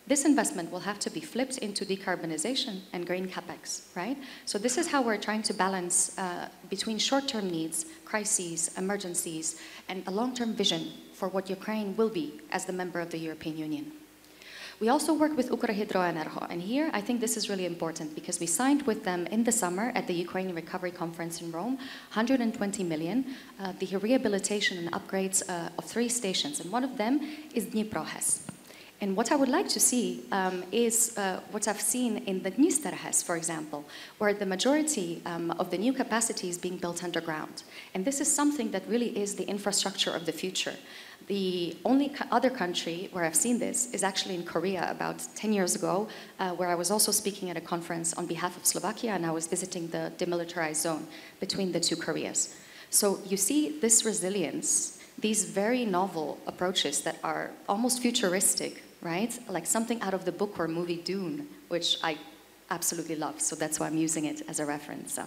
this investment will have to be flipped into decarbonization and green capex, right? So this is how we're trying to balance between short-term needs, crises, emergencies, and a long-term vision for what Ukraine will be as the member of the European Union. We also work with Ukrhydroenergo, and here I think this is really important because we signed with them in the summer at the Ukraine Recovery Conference in Rome, 120 million, the rehabilitation and upgrades of 3 stations, and one of them is Dniprohes. And what I would like to see is what I've seen in the Dnisterhes, for example, where the majority of the new capacity is being built underground. And this is something that really is the infrastructure of the future. The only other country where I've seen this is actually in Korea about 10 years ago, where I was also speaking at a conference on behalf of Slovakia, and I was visiting the demilitarized zone between the 2 Koreas. So you see this resilience, these very novel approaches that are almost futuristic, right? Like something out of the book or movie Dune, which I absolutely love, so that's why I'm using it as a reference.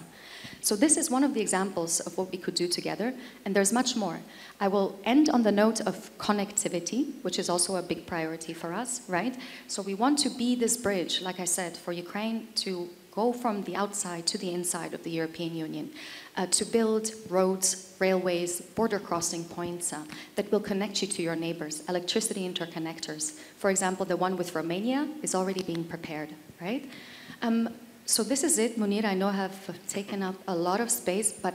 So this is one of the examples of what we could do together, and there's much more. I will end on the note of connectivity, which is also a big priority for us, right? So we want to be this bridge, like I said, for Ukraine to go from the outside to the inside of the European Union, to build roads, railways, border crossing points that will connect you to your neighbors, electricity interconnectors. For example, the one with Romania is already being prepared, right? So this is it, Munir. I know I have taken up a lot of space, but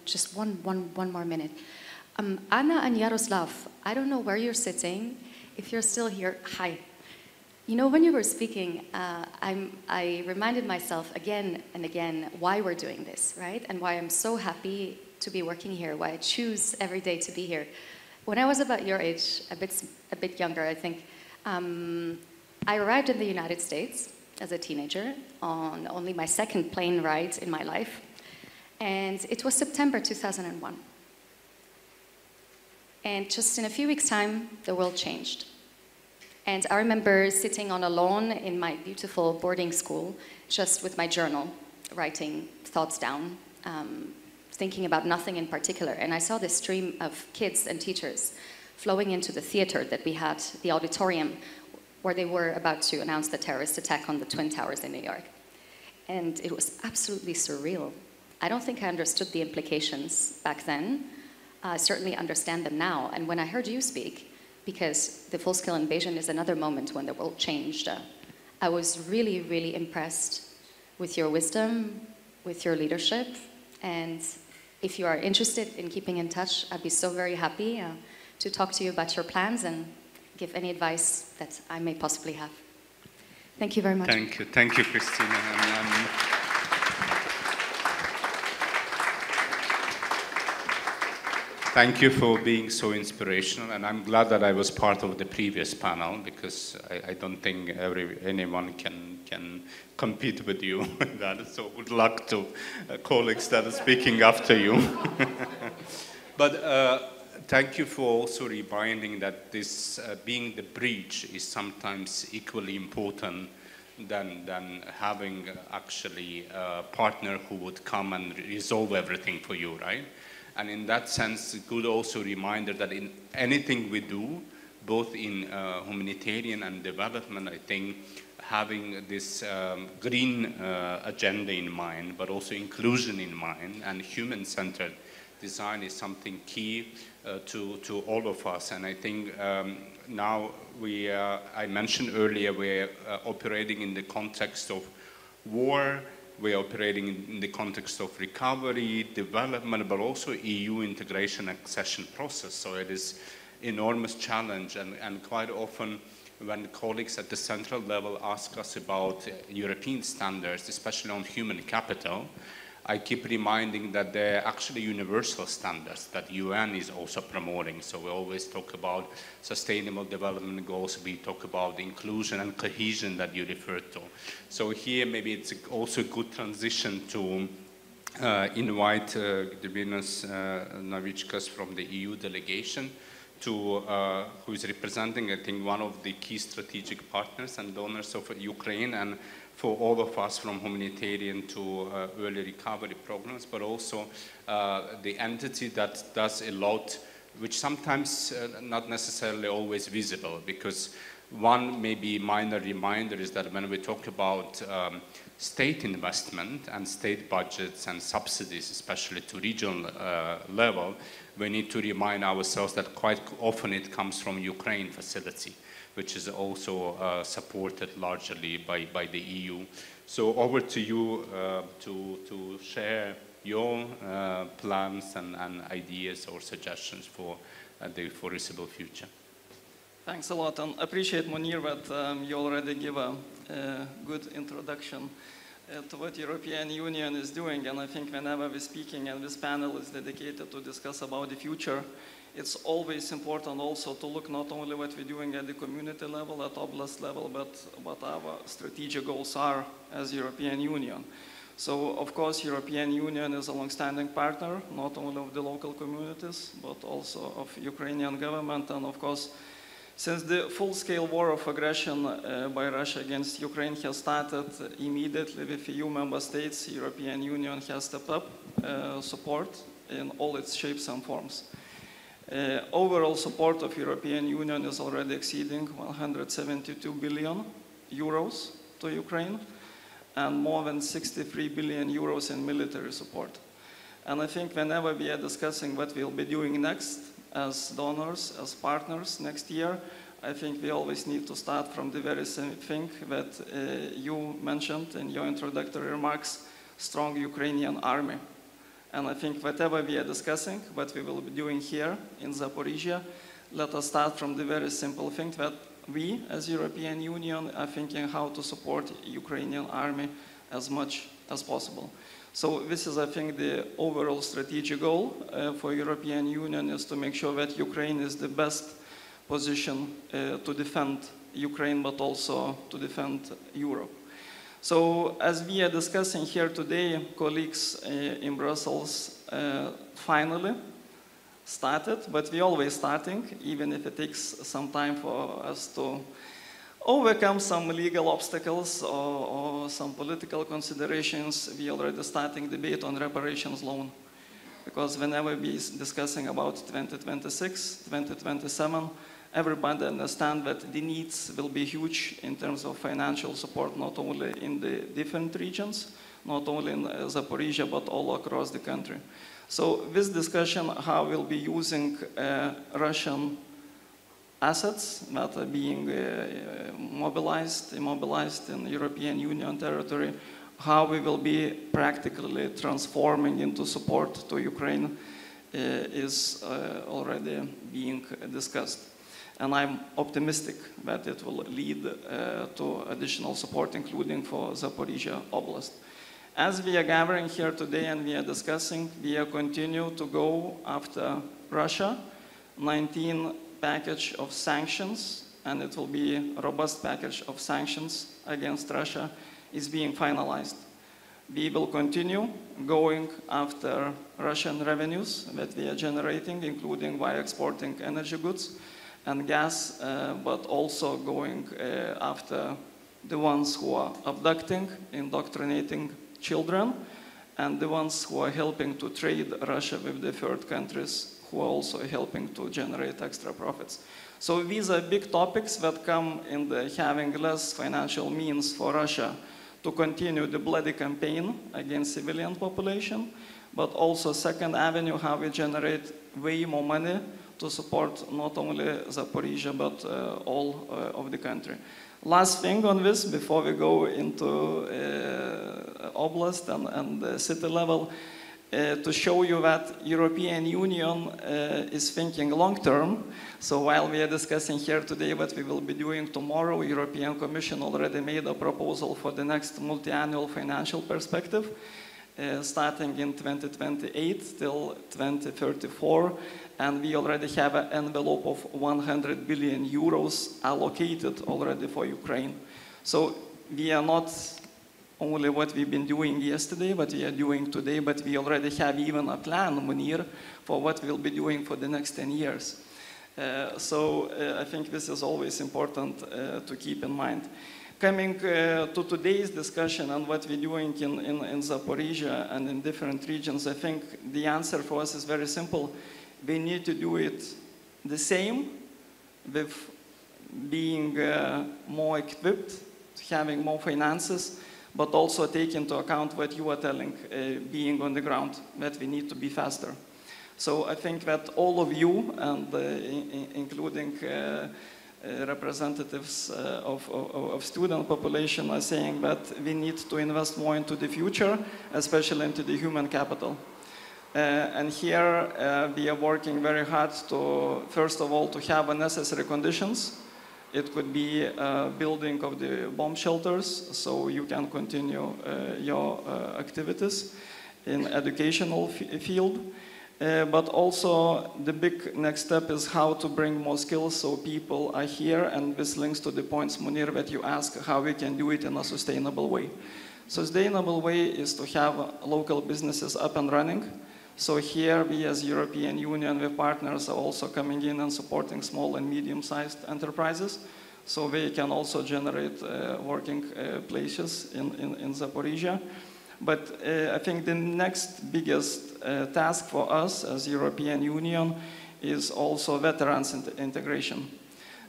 just one more minute. Anna and Yaroslav, I don't know where you're sitting. If you're still here, hi. You know, when you were speaking, I reminded myself again and again why we're doing this, right? And why I'm so happy to be working here, why I choose every day to be here. When I was about your age, a bit younger, I think, I arrived in the United States as a teenager on only my 2nd plane ride in my life. And it was September 2001. And just in a few weeks' time, the world changed. And I remember sitting on a lawn in my beautiful boarding school, just with my journal, writing thoughts down, thinking about nothing in particular. And I saw this stream of kids and teachers flowing into the theater that we had, the auditorium, where they were about to announce the terrorist attack on the Twin Towers in New York. And it was absolutely surreal. I don't think I understood the implications back then. I certainly understand them now. And when I heard you speak, because the full-scale invasion is another moment when the world changed, I was really, really impressed with your wisdom, with your leadership. And if you are interested in keeping in touch, I'd be so very happy to talk to you about your plans and give any advice that I may possibly have. Thank you very much. Thank you, Christina. Thank you for being so inspirational, and I'm glad that I was part of the previous panel because I don't think anyone can can compete with you. So good luck to colleagues that are speaking after you. But thank you for also reminding that this being the bridge is sometimes equally important than having actually a partner who would come and resolve everything for you, right? And in that sense, a good also reminder that in anything we do, both in humanitarian and development, I think having this green agenda in mind, but also inclusion in mind and human-centered design is something key to all of us. And I think now I mentioned earlier, we're operating in the context of war, we're operating in the context of recovery, development, but also EU integration accession process. So it is enormous challenge, and quite often when colleagues at the central level ask us about European standards, especially on human capital, I keep reminding that they're actually universal standards that UN is also promoting. So we always talk about sustainable development goals, we talk about inclusion and cohesion that you referred to. So here maybe it's also a good transition to invite Gerbinas Navickas from the EU delegation to who is representing, I think, one of the key strategic partners and donors of Ukraine, and for all of us from humanitarian to early recovery programs, but also the entity that does a lot, which sometimes not necessarily always visible, because one maybe minor reminder is that when we talk about state investment and state budgets and subsidies, especially to regional level, we need to remind ourselves that quite often it comes from Ukraine facility, which is also supported largely by the EU. So over to you to share your plans and ideas or suggestions for the foreseeable future. Thanks a lot, and appreciate, Munir, that you already give a good introduction to what European Union is doing. And I think whenever we're speaking and this panel is dedicated to discuss about the future, it's always important also to look not only what we're doing at the community level, at oblast level, but what our strategic goals are as European Union. So, of course, European Union is a long-standing partner, not only of the local communities, but also of Ukrainian government. And, of course, since the full-scale war of aggression by Russia against Ukraine has started immediately with EU member states, European Union has stepped up support in all its shapes and forms. Overall support of European Union is already exceeding 172 billion euros to Ukraine, and more than 63 billion euros in military support. And I think whenever we are discussing what we'll be doing next as donors, as partners next year, I think we always need to start from the very same thing that you mentioned in your introductory remarks, strong Ukrainian army. And I think whatever we are discussing, what we will be doing here in Zaporizhzhia, let us start from the very simple thing that we, as European Union, are thinking how to support Ukrainian army as much as possible. So this is, I think, the overall strategic goal for European Union, is to make sure that Ukraine is the best position to defend Ukraine, but also to defend Europe. So as we are discussing here today, colleagues in Brussels finally started, but we're always starting, even if it takes some time for us to overcome some legal obstacles or some political considerations. We already starting debate on reparations loan, because whenever we discussing about 2026, 2027, everybody understands that the needs will be huge in terms of financial support, not only in the different regions, not only in Zaporizhzhia, but all across the country. So this discussion, how we'll be using Russian assets that are being immobilized in European Union territory, how we will be practically transforming into support to Ukraine is already being discussed. And I'm optimistic that it will lead to additional support, including for Zaporizhzhia Oblast. As we are gathering here today and we are discussing, we are continue to go after Russia, 19 package of sanctions and it will be a robust package of sanctions against Russia, is being finalized. We will continue going after Russian revenues that we are generating, including via exporting energy goods and gas, but also going after the ones who are abducting, indoctrinating children, and the ones who are helping to trade Russia with the third countries who are also helping to generate extra profits. So these are big topics that come in the having less financial means for Russia to continue the bloody campaign against civilian population, but also second avenue, how we generate way more money to support not only Zaporizhzhia, but all of the country. Last thing on this, before we go into oblast and the city level, to show you that European Union is thinking long term. So while we are discussing here today what we will be doing tomorrow, European Commission already made a proposal for the next multi-annual financial perspective, starting in 2028 till 2034. And we already have an envelope of 100 billion euros allocated already for Ukraine. So we are not only what we've been doing yesterday, what we are doing today, but we already have even a plan, Munir, for what we'll be doing for the next 10 years. So I think this is always important to keep in mind. Coming to today's discussion and what we're doing in Zaporizhzhia and in different regions, I think the answer for us is very simple. We need to do it the same, with being more equipped, having more finances, but also take into account what you are telling, being on the ground, that we need to be faster. So I think that all of you, and including representatives of student population, are saying that we need to invest more into the future, especially into the human capital. And here we are working very hard to, first of all, to have the necessary conditions. It could be building of the bomb shelters, so you can continue your activities in educational field. But also the big next step is how to bring more skills so people are here, and this links to the points, Munir, that you ask how we can do it in a sustainable way. Sustainable way is to have local businesses up and running. So here we as European Union with partners are also coming in and supporting small and medium-sized enterprises. So they can also generate working places in Zaporizhzhia. But I think the next biggest task for us as European Union is also veterans integration.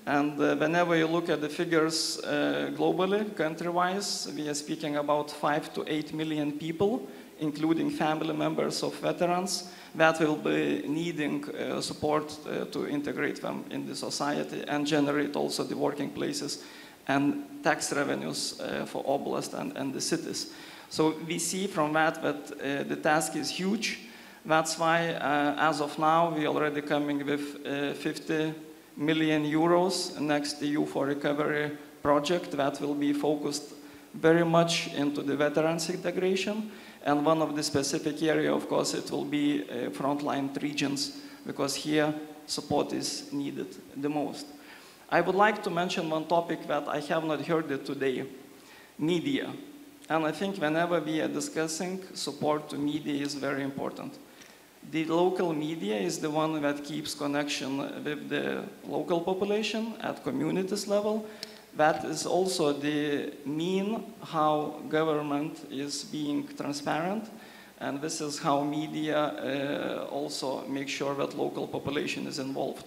And whenever you look at the figures globally, country-wise, we are speaking about 5 to 8 million people, including family members of veterans, that will be needing support to integrate them in the society and generate also the working places and tax revenues for oblast and the cities. So we see from that the task is huge. That's why, as of now, we already coming with 50 million euros next EU for Recovery project that will be focused very much into the veterans integration. And one of the specific area, of course, it will be frontline regions, because here support is needed the most. I would like to mention one topic that I have not heard it today, media. And I think whenever we are discussing support to media is very important. The local media is the one that keeps connection with the local population at communities level. That is also the mean how government is being transparent, and this is how media also make sure that local population is involved.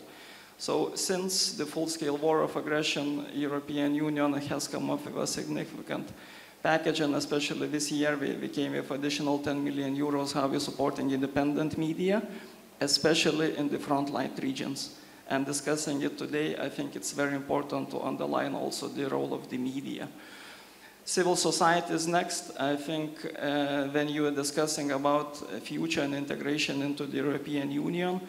So since the full-scale war of aggression, European Union has come up with a significant package, and especially this year we came with additional 10 million euros how we're supporting independent media, especially in the frontline regions. And discussing it today, I think it's very important to underline also the role of the media. Civil society is next. I think when you are discussing about future and integration into the European Union,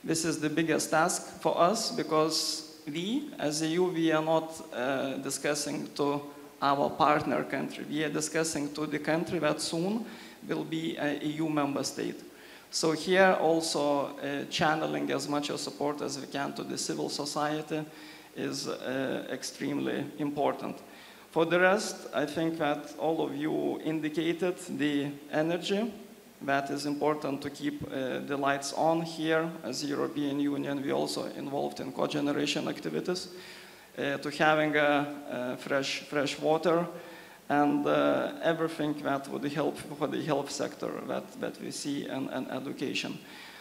this is the biggest task for us, because we, as EU, we are not discussing to our partner country. We are discussing to the country that soon will be an EU member state. So here also channeling as much of support as we can to the civil society is extremely important. For the rest, I think that all of you indicated the energy. That is important to keep the lights on here. As the European Union, we also involved in cogeneration activities, to having fresh water, and everything that would help for the health sector that we see, and education.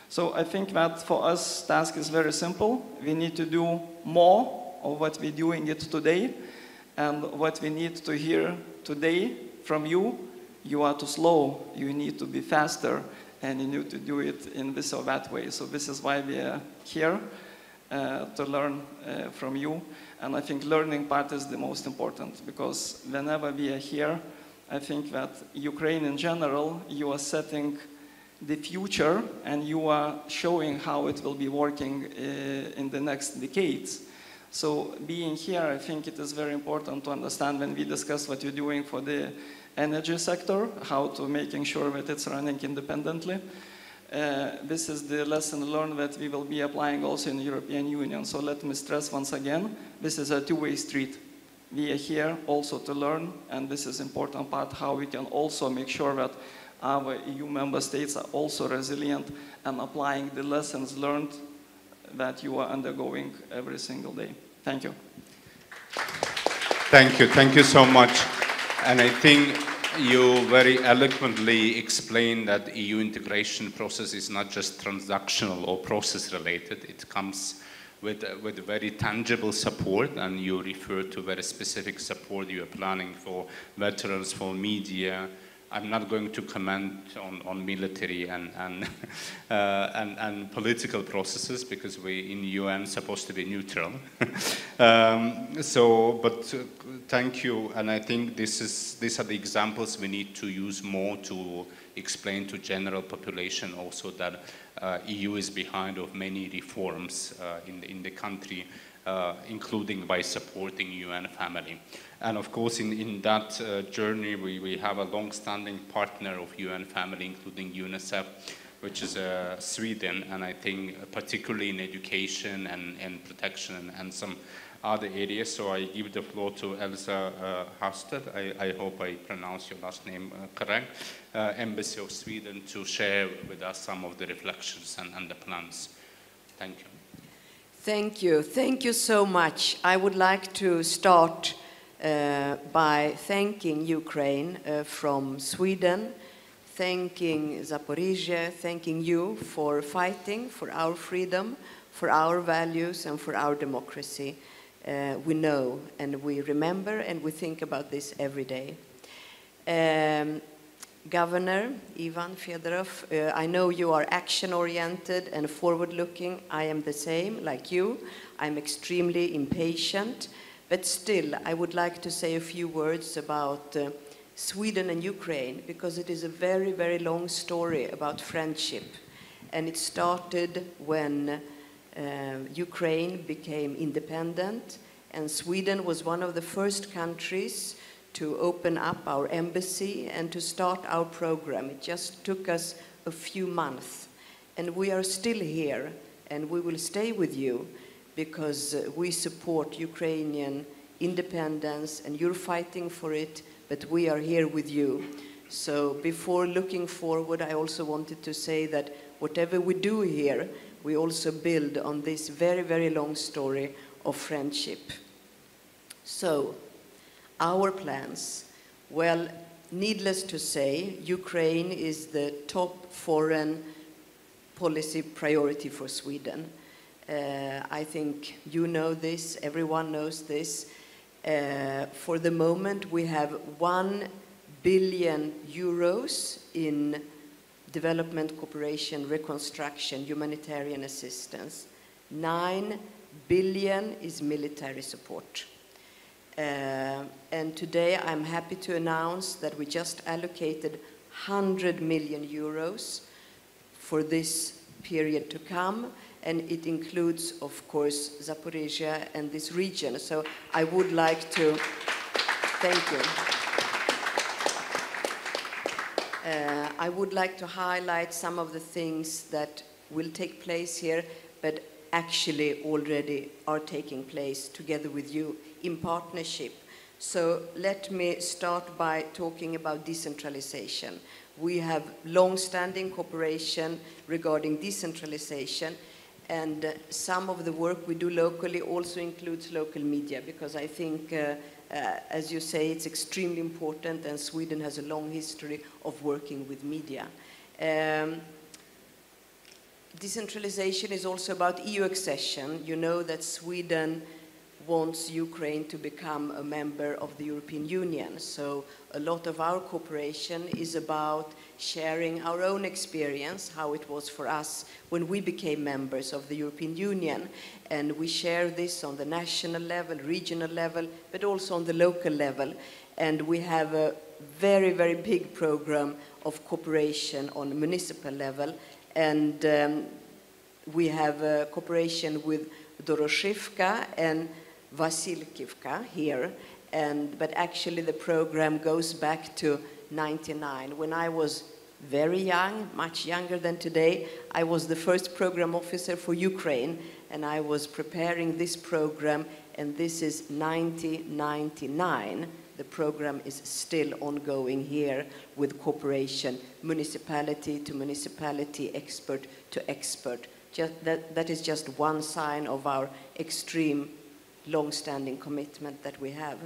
So I think that for us, task is very simple. We need to do more of what we're doing it today, and what we need to hear today from you. You are too slow, you need to be faster, and you need to do it in this or that way. So this is why we are here, to learn from you. And I think learning part is the most important, because whenever we are here, I think that Ukraine in general, you are setting the future, and you are showing how it will be working in the next decades. So being here, I think it is very important to understand when we discuss what you're doing for the energy sector, how to making sure that it's running independently. This is the lesson learned that we will be applying also in the European Union. So let me stress once again, this is a two-way street. We are here also to learn, and this is important part, how we can also make sure that our EU member states are also resilient and applying the lessons learned that you are undergoing every single day. Thank you. Thank you so much. And I think you very eloquently explained that EU integration process is not just transactional or process related. It comes with very tangible support, and you refer to very specific support you are planning for veterans, for media. I'm not going to comment on military and political processes, because we in UN supposed to be neutral. But thank you, and I think these are the examples we need to use more to explain to general population also that EU is behind of many reforms in the country, including by supporting UN family. And of course, in that journey, we have a long-standing partner of UN family, including UNICEF, which is Sweden, and I think particularly in education and protection and some other areas. So I give the floor to Elsa Hasted. I hope I pronounce your last name correct. Embassy of Sweden, to share with us some of the reflections and the plans. Thank you. Thank you. Thank you so much. I would like to start by thanking Ukraine from Sweden, thanking Zaporizhzhia, thanking you for fighting for our freedom, for our values, and for our democracy. We know, and we remember, and we think about this every day. Governor Ivan Fedorov, I know you are action-oriented and forward-looking. I am the same, like you. I'm extremely impatient. But still, I would like to say a few words about Sweden and Ukraine, because it is a very, very long story about friendship. And it started when Ukraine became independent, and Sweden was one of the first countries to open up our embassy and to start our program. It just took us a few months. And we are still here, and we will stay with you, because we support Ukrainian independence, and you're fighting for it, but we are here with you. So before looking forward, I also wanted to say that whatever we do here, we also build on this very, very long story of friendship. So, our plans. Well, needless to say, Ukraine is the top foreign policy priority for Sweden. I think you know this, everyone knows this. For the moment, we have 1 billion euros in development cooperation, reconstruction, humanitarian assistance. 9 billion is military support. And today I'm happy to announce that we just allocated 100 million euros for this period to come, and it includes, of course, Zaporizhzhia and this region. So I would like to thank you. I would like to highlight some of the things that will take place here, but actually already are taking place together with you in partnership. So let me start by talking about decentralization. We have long-standing cooperation regarding decentralization, and some of the work we do locally also includes local media, because I think, as you say, it's extremely important, and Sweden has a long history of working with media. Decentralization is also about EU accession. You know that Sweden wants Ukraine to become a member of the European Union. So a lot of our cooperation is about sharing our own experience, how it was for us when we became members of the European Union. And we share this on the national level, regional level, but also on the local level. And we have a very, very big program of cooperation on municipal level. And we have a cooperation with Doroshivka and Vasilkivka here, but actually the program goes back to 1999. When I was very young, much younger than today, I was the first program officer for Ukraine, and I was preparing this program, and this is 1999. The program is still ongoing here with cooperation, municipality to municipality, expert to expert. That is just one sign of our extreme long-standing commitment that we have.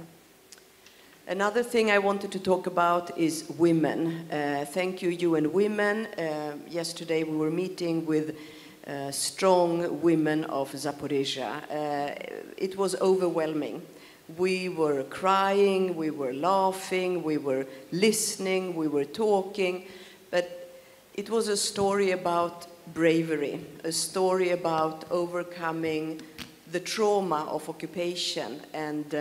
Another thing I wanted to talk about is women. Thank you, UN Women. Yesterday we were meeting with strong women of Zaporizhzhia. It was overwhelming. We were crying, we were laughing, we were listening, we were talking, but it was a story about bravery, a story about overcoming the trauma of occupation and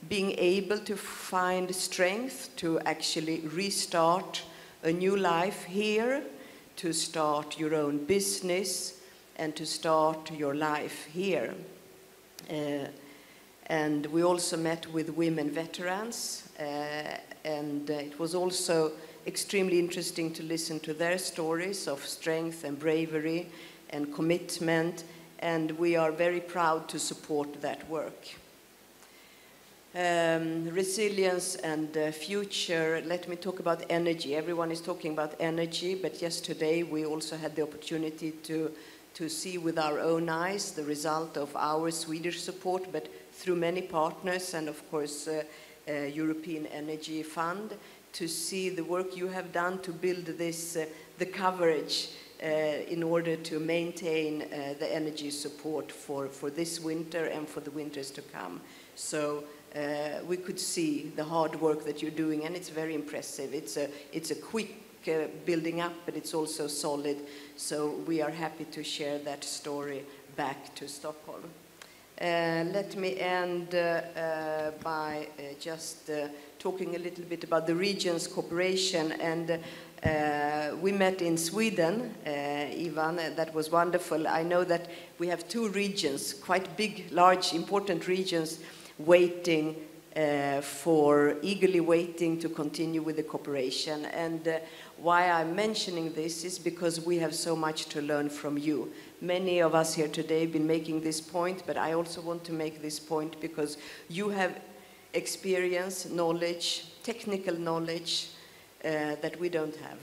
being able to find strength to actually restart a new life here, to start your own business and to start your life here. And we also met with women veterans, and it was also extremely interesting to listen to their stories of strength and bravery and commitment, and we are very proud to support that work. Resilience and future, let me talk about energy. Everyone is talking about energy, but yesterday we also had the opportunity to see with our own eyes the result of our Swedish support, but through many partners and of course European Energy Fund, to see the work you have done to build this, the coverage in order to maintain the energy support for this winter and for the winters to come. So we could see the hard work that you're doing, and it's very impressive. It's a quick building up, but it's also solid. So we are happy to share that story back to Stockholm. Let me end by just talking a little bit about the region's cooperation. And we met in Sweden, Ivan, that was wonderful. I know that we have two regions, quite big, large, important regions, waiting eagerly waiting to continue with the cooperation. And why I'm mentioning this is because we have so much to learn from you. Many of us here today have been making this point, but I also want to make this point because you have experience, knowledge, technical knowledge that we don't have.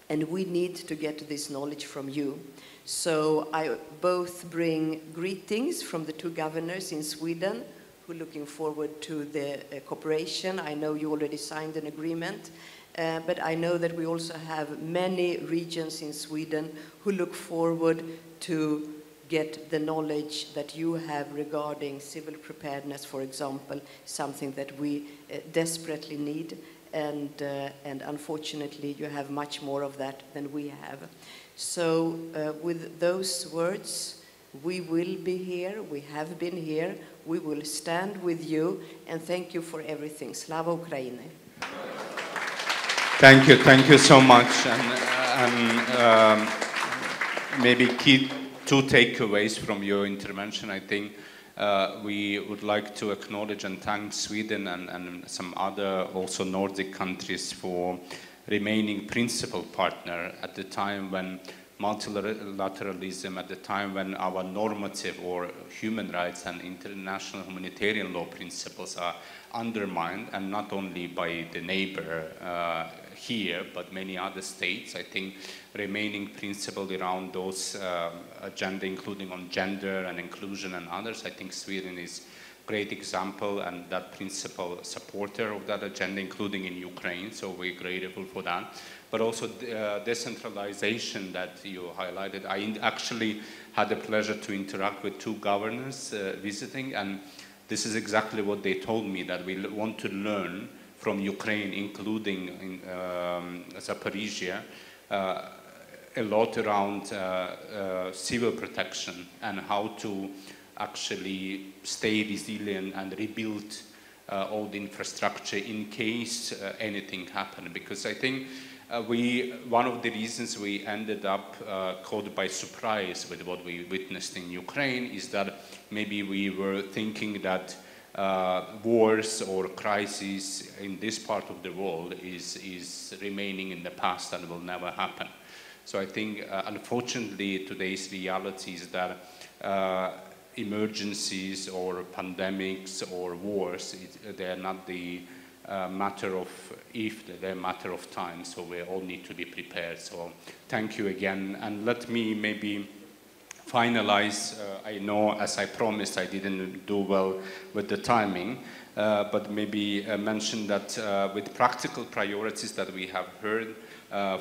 And we need to get this knowledge from you. So I both bring greetings from the two governors in Sweden who are looking forward to the cooperation. I know you already signed an agreement, but I know that we also have many regions in Sweden who look forward to get the knowledge that you have regarding civil preparedness, for example, something that we desperately need. And unfortunately, you have much more of that than we have. So with those words, we will be here, we have been here, we will stand with you, and thank you for everything. Slava Ukraini. Thank you so much. And maybe key two takeaways from your intervention. I think we would like to acknowledge and thank Sweden and some other also Nordic countries for remaining principal partner at the time when multilateralism at the time when our normative or human rights and international humanitarian law principles are undermined, and not only by the neighbor here, but many other states. I think remaining principle around those agenda, including on gender and inclusion and others, I think Sweden is a great example and that principle supporter of that agenda, including in Ukraine, so we're grateful for that. But also decentralization that you highlighted. I actually had the pleasure to interact with 2 governors visiting, and this is exactly what they told me, that we want to learn from Ukraine, including in Zaporizhzhia, a lot around civil protection and how to actually stay resilient and rebuild all the infrastructure in case anything happened. Because I think one of the reasons we ended up caught by surprise with what we witnessed in Ukraine is that maybe we were thinking that wars or crises in this part of the world is remaining in the past and will never happen. So I think, unfortunately, today's reality is that emergencies or pandemics or wars, they are not the matter of if, they're a matter of time. So we all need to be prepared. So thank you again. And let me maybe finalize. I know, as I promised, I didn't do well with the timing, but maybe mention that with practical priorities that we have heard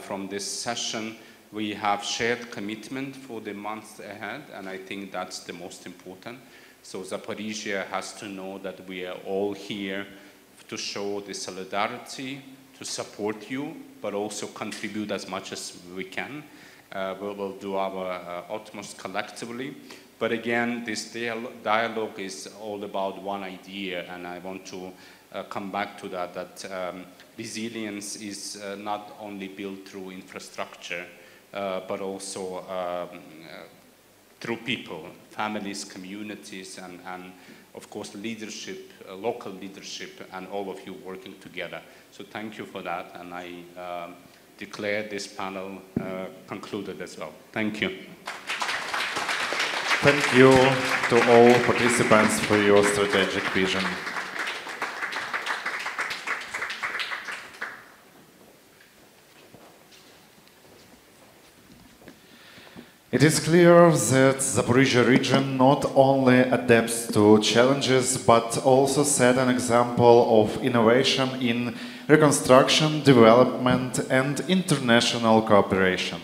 from this session, we have shared commitment for the months ahead, and I think that's the most important. So Zaporizhzhia has to know that we are all here to show the solidarity, to support you, but also contribute as much as we can. We'll do our utmost collectively. But again, this dialogue is all about one idea, and I want to come back to that resilience is not only built through infrastructure, but also through people, families, communities, and of course leadership, local leadership, and all of you working together. So thank you for that, and I declare this panel concluded as well. Thank you. Thank you to all participants for your strategic vision. It is clear that Zaporizhzhia region not only adapts to challenges, but also set an example of innovation in reconstruction, development, and international cooperation.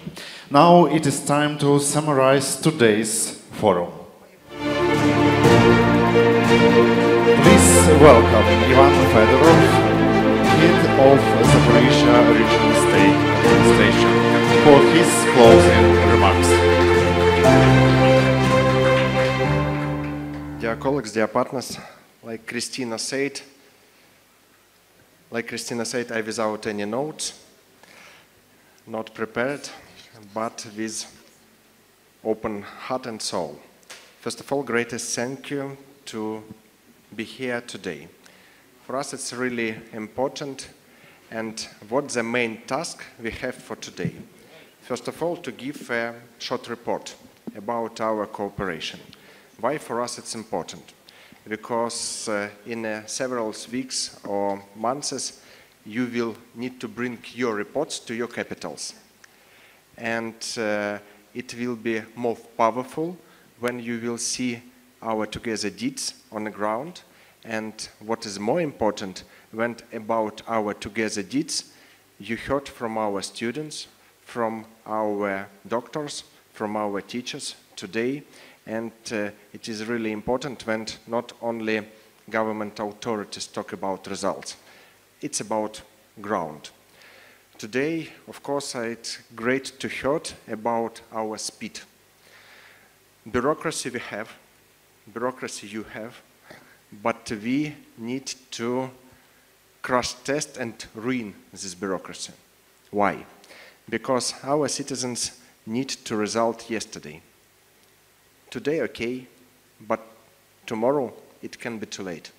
Now it is time to summarize today's forum. Please welcome Ivan Fedorov, head of Zaporizhzhia Regional State Administration, for his closing remarks. Dear colleagues, dear partners, like Christina said, I without any notes, not prepared, but with open heart and soul. First of all, greatest thank you to be here today. For us, it's really important, and what's the main task we have for today? First of all, to give a short report about our cooperation. Why for us it's important? Because in several weeks or months, you will need to bring your reports to your capitals. And it will be more powerful when you will see our together deeds on the ground. And what is more important, when about our together deeds, you heard from our students, from our doctors, from our teachers today, and it is really important when not only government authorities talk about results, it's about ground. Today, of course, it's great to hear about our speed. Bureaucracy we have, bureaucracy you have, but we need to crash test and ruin this bureaucracy. Why? Because our citizens need to result yesterday. Today, okay, but tomorrow it can be too late.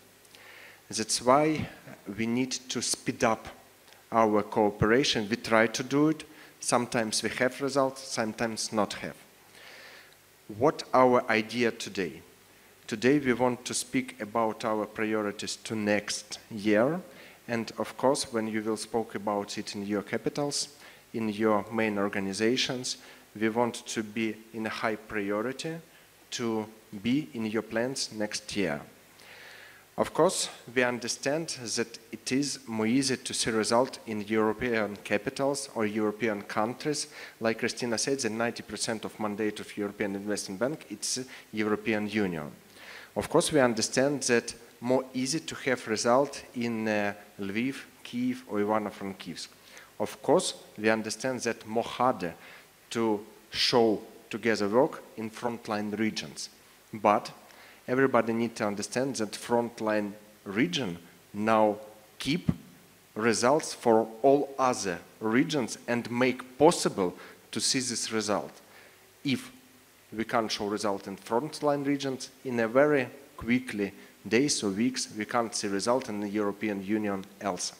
That's why we need to speed up our cooperation. We try to do it Sometimes we have results, sometimes not have. What our idea today? Today we want to speak about our priorities to next year, and of course when you will speak about it in your capitals, in your main organizations, we want to be in a high priority to be in your plans next year. Of course, we understand that it is more easy to see result in European capitals or European countries. Like Christina said, the 90% of mandate of European Investment Bank, it's European Union. Of course, we understand that more easy to have result in Lviv, Kiev, or Ivano-Frankivsk. Of course, we understand that more harder to show together work in frontline regions. But everybody needs to understand that frontline region now keep results for all other regions and make possible to see this result. If we can't show result in frontline regions, in a very quickly days or weeks, we can't see result in the European Union also.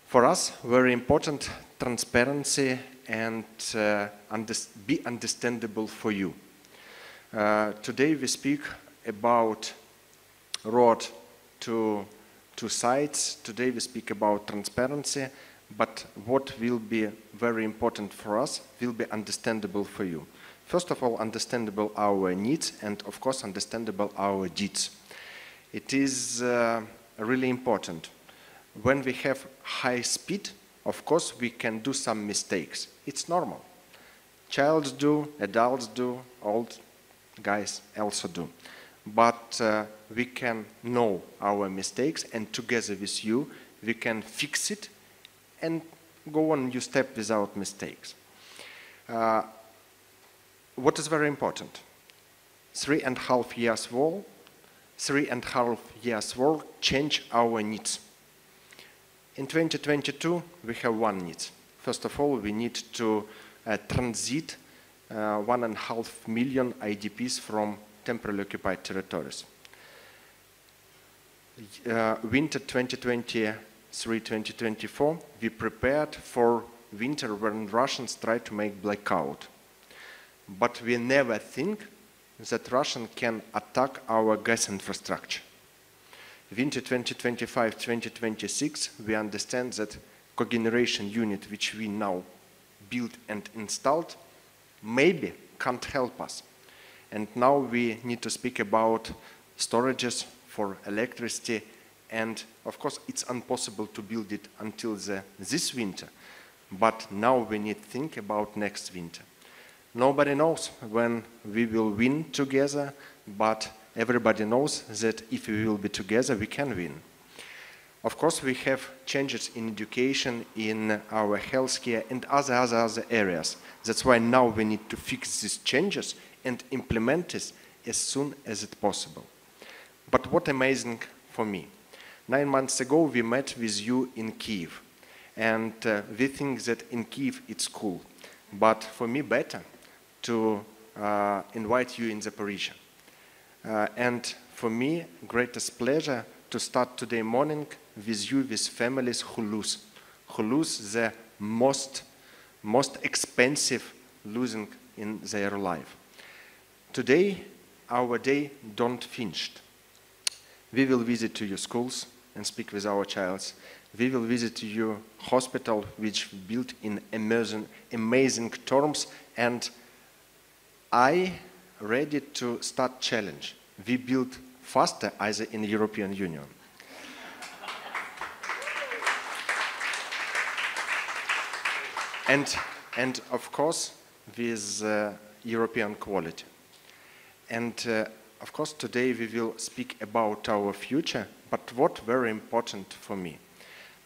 For us, very important transparency and be understandable for you. Today we speak about road to sites. Today we speak about transparency, but what will be very important for us will be understandable for you. First of all, understandable our needs and of course understandable our deeds. It is really important. When we have high speed, of course we can do some mistakes. It's normal. Childs do, adults do, old guys also do. But we can know our mistakes and together with you we can fix it and go on new step without mistakes. What is very important? 3.5 years war, 3.5 years war change our needs. In 2022 we have one need. First of all, we need to transit 1.5 million IDPs from temporarily occupied territories. Winter 2023-2024, we prepared for winter when Russians try to make blackout. But we never think that Russians can attack our gas infrastructure. Winter 2025-2026, we understand that cogeneration unit which we now built and installed maybe can't help us. And now we need to speak about storages for electricity, and of course it's impossible to build it until this winter, but now we need to think about next winter. Nobody knows when we will win together, but everybody knows that if we will be together, we can win. Of course, we have changes in education, in our healthcare, and other areas. That's why now we need to fix these changes and implement this as soon as it's possible. But what amazing for me, 9 months ago we met with you in Kiev, and we think that in Kiev it's cool. But for me better to invite you in Zaporizhzhia. And for me, greatest pleasure to start today morning with you, with families who lose the most expensive losing in their life. Today, our day don't finished. We will visit to your schools and speak with our childs. We will visit your hospital, which built in amazing terms, and I ready to start challenge. We build faster as in the European Union. And of course, with European quality. And of course, today we will speak about our future, but what very important for me?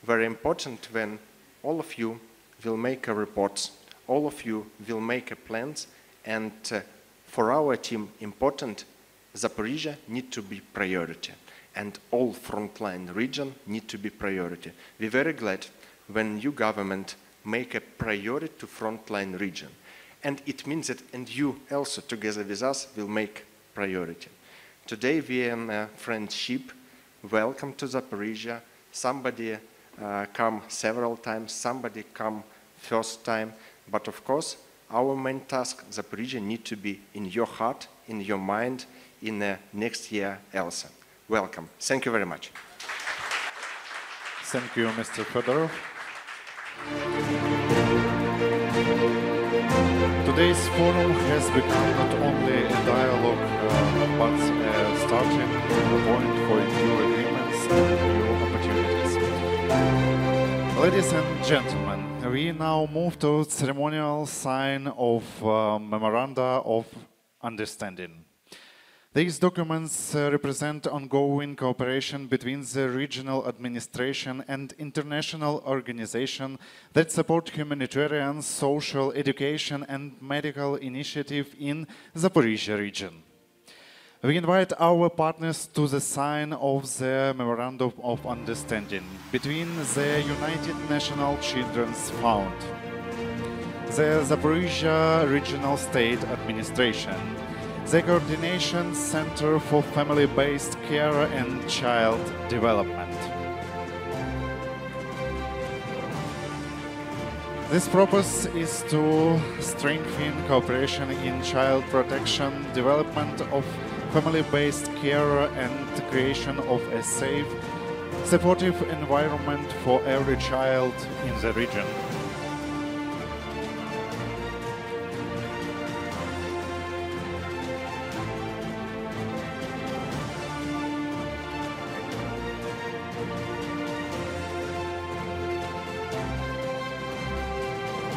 Very important when all of you will make a reports, all of you will make a plans, and for our team, important, Zaporizhzhia need to be priority, and all frontline region need to be priority. We're very glad when new government make a priority to frontline region. And it means that, and you also together with us will make priority. Today we are in a friendship. Welcome to Zaporizhzhia. Somebody come several times, somebody come first time, but of course, our main task, Zaporizhzhia, need to be in your heart, in your mind, in the next year also. Welcome. Thank you very much. Thank you, Mr. Fedorov. Today's forum has become not only a dialogue, but a starting point for new agreements and new opportunities. Ladies and gentlemen, we now move to ceremonial sign of Memoranda of Understanding. These documents represent ongoing cooperation between the regional administration and international organizations that support humanitarian, social, education and medical initiatives in Zaporizhzhia region. We invite our partners to the sign of the Memorandum of Understanding between the United Nations Children's Fund, the Zaporizhzhia Regional State Administration, the Coordination Center for Family-Based Care and Child Development. This purpose is to strengthen cooperation in child protection, development of family-based care and creation of a safe, supportive environment for every child in the region.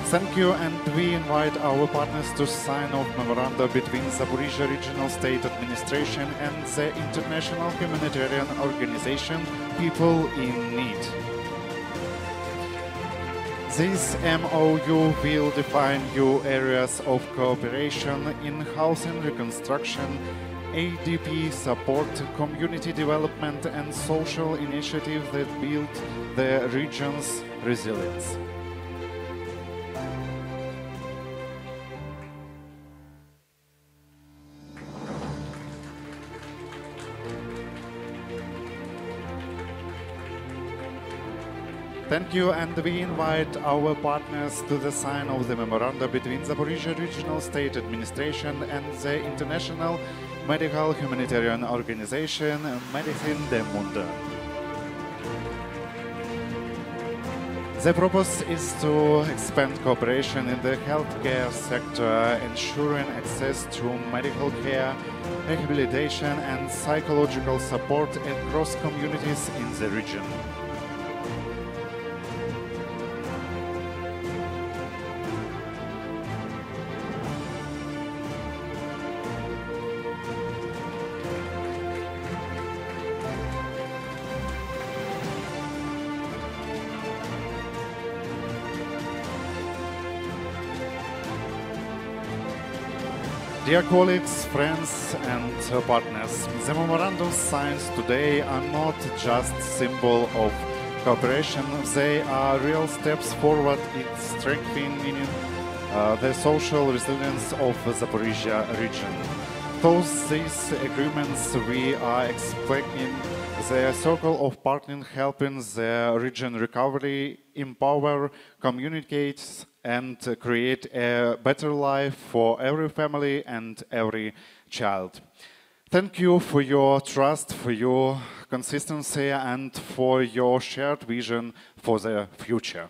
Thank you, and we invite our partners to sign off memoranda between Zaporizhzhia Regional State Administration and the international humanitarian organization People in Need. This MOU will define new areas of cooperation in housing reconstruction, ADP support, community development and social initiatives that build the region's resilience. Thank you, and we invite our partners to the sign of the memoranda between Zaporizhzhia Regional State Administration and the International Medical Humanitarian Organization Medicine del Mundo. The purpose is to expand cooperation in the healthcare sector, ensuring access to medical care, rehabilitation and psychological support across communities in the region. Dear colleagues, friends and partners, the memorandum signed today are not just symbol of cooperation, they are real steps forward in strengthening the social resilience of the Zaporizhzhia region. Through these agreements, we are expecting the circle of partners helping the region recovery, empower, communicate, and create a better life for every family and every child. Thank you for your trust, for your consistency, and for your shared vision for the future.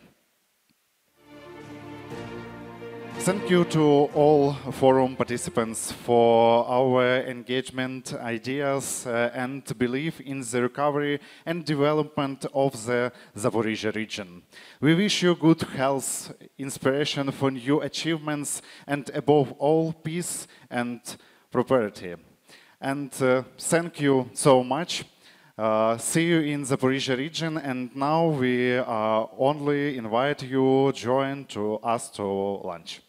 Thank you to all forum participants for our engagement, ideas, and belief in the recovery and development of the Zaporizhzhia region. We wish you good health, inspiration for new achievements, and above all, peace and prosperity. And thank you so much. See you in Zaporizhzhia region, and now we only invite you join to us to lunch.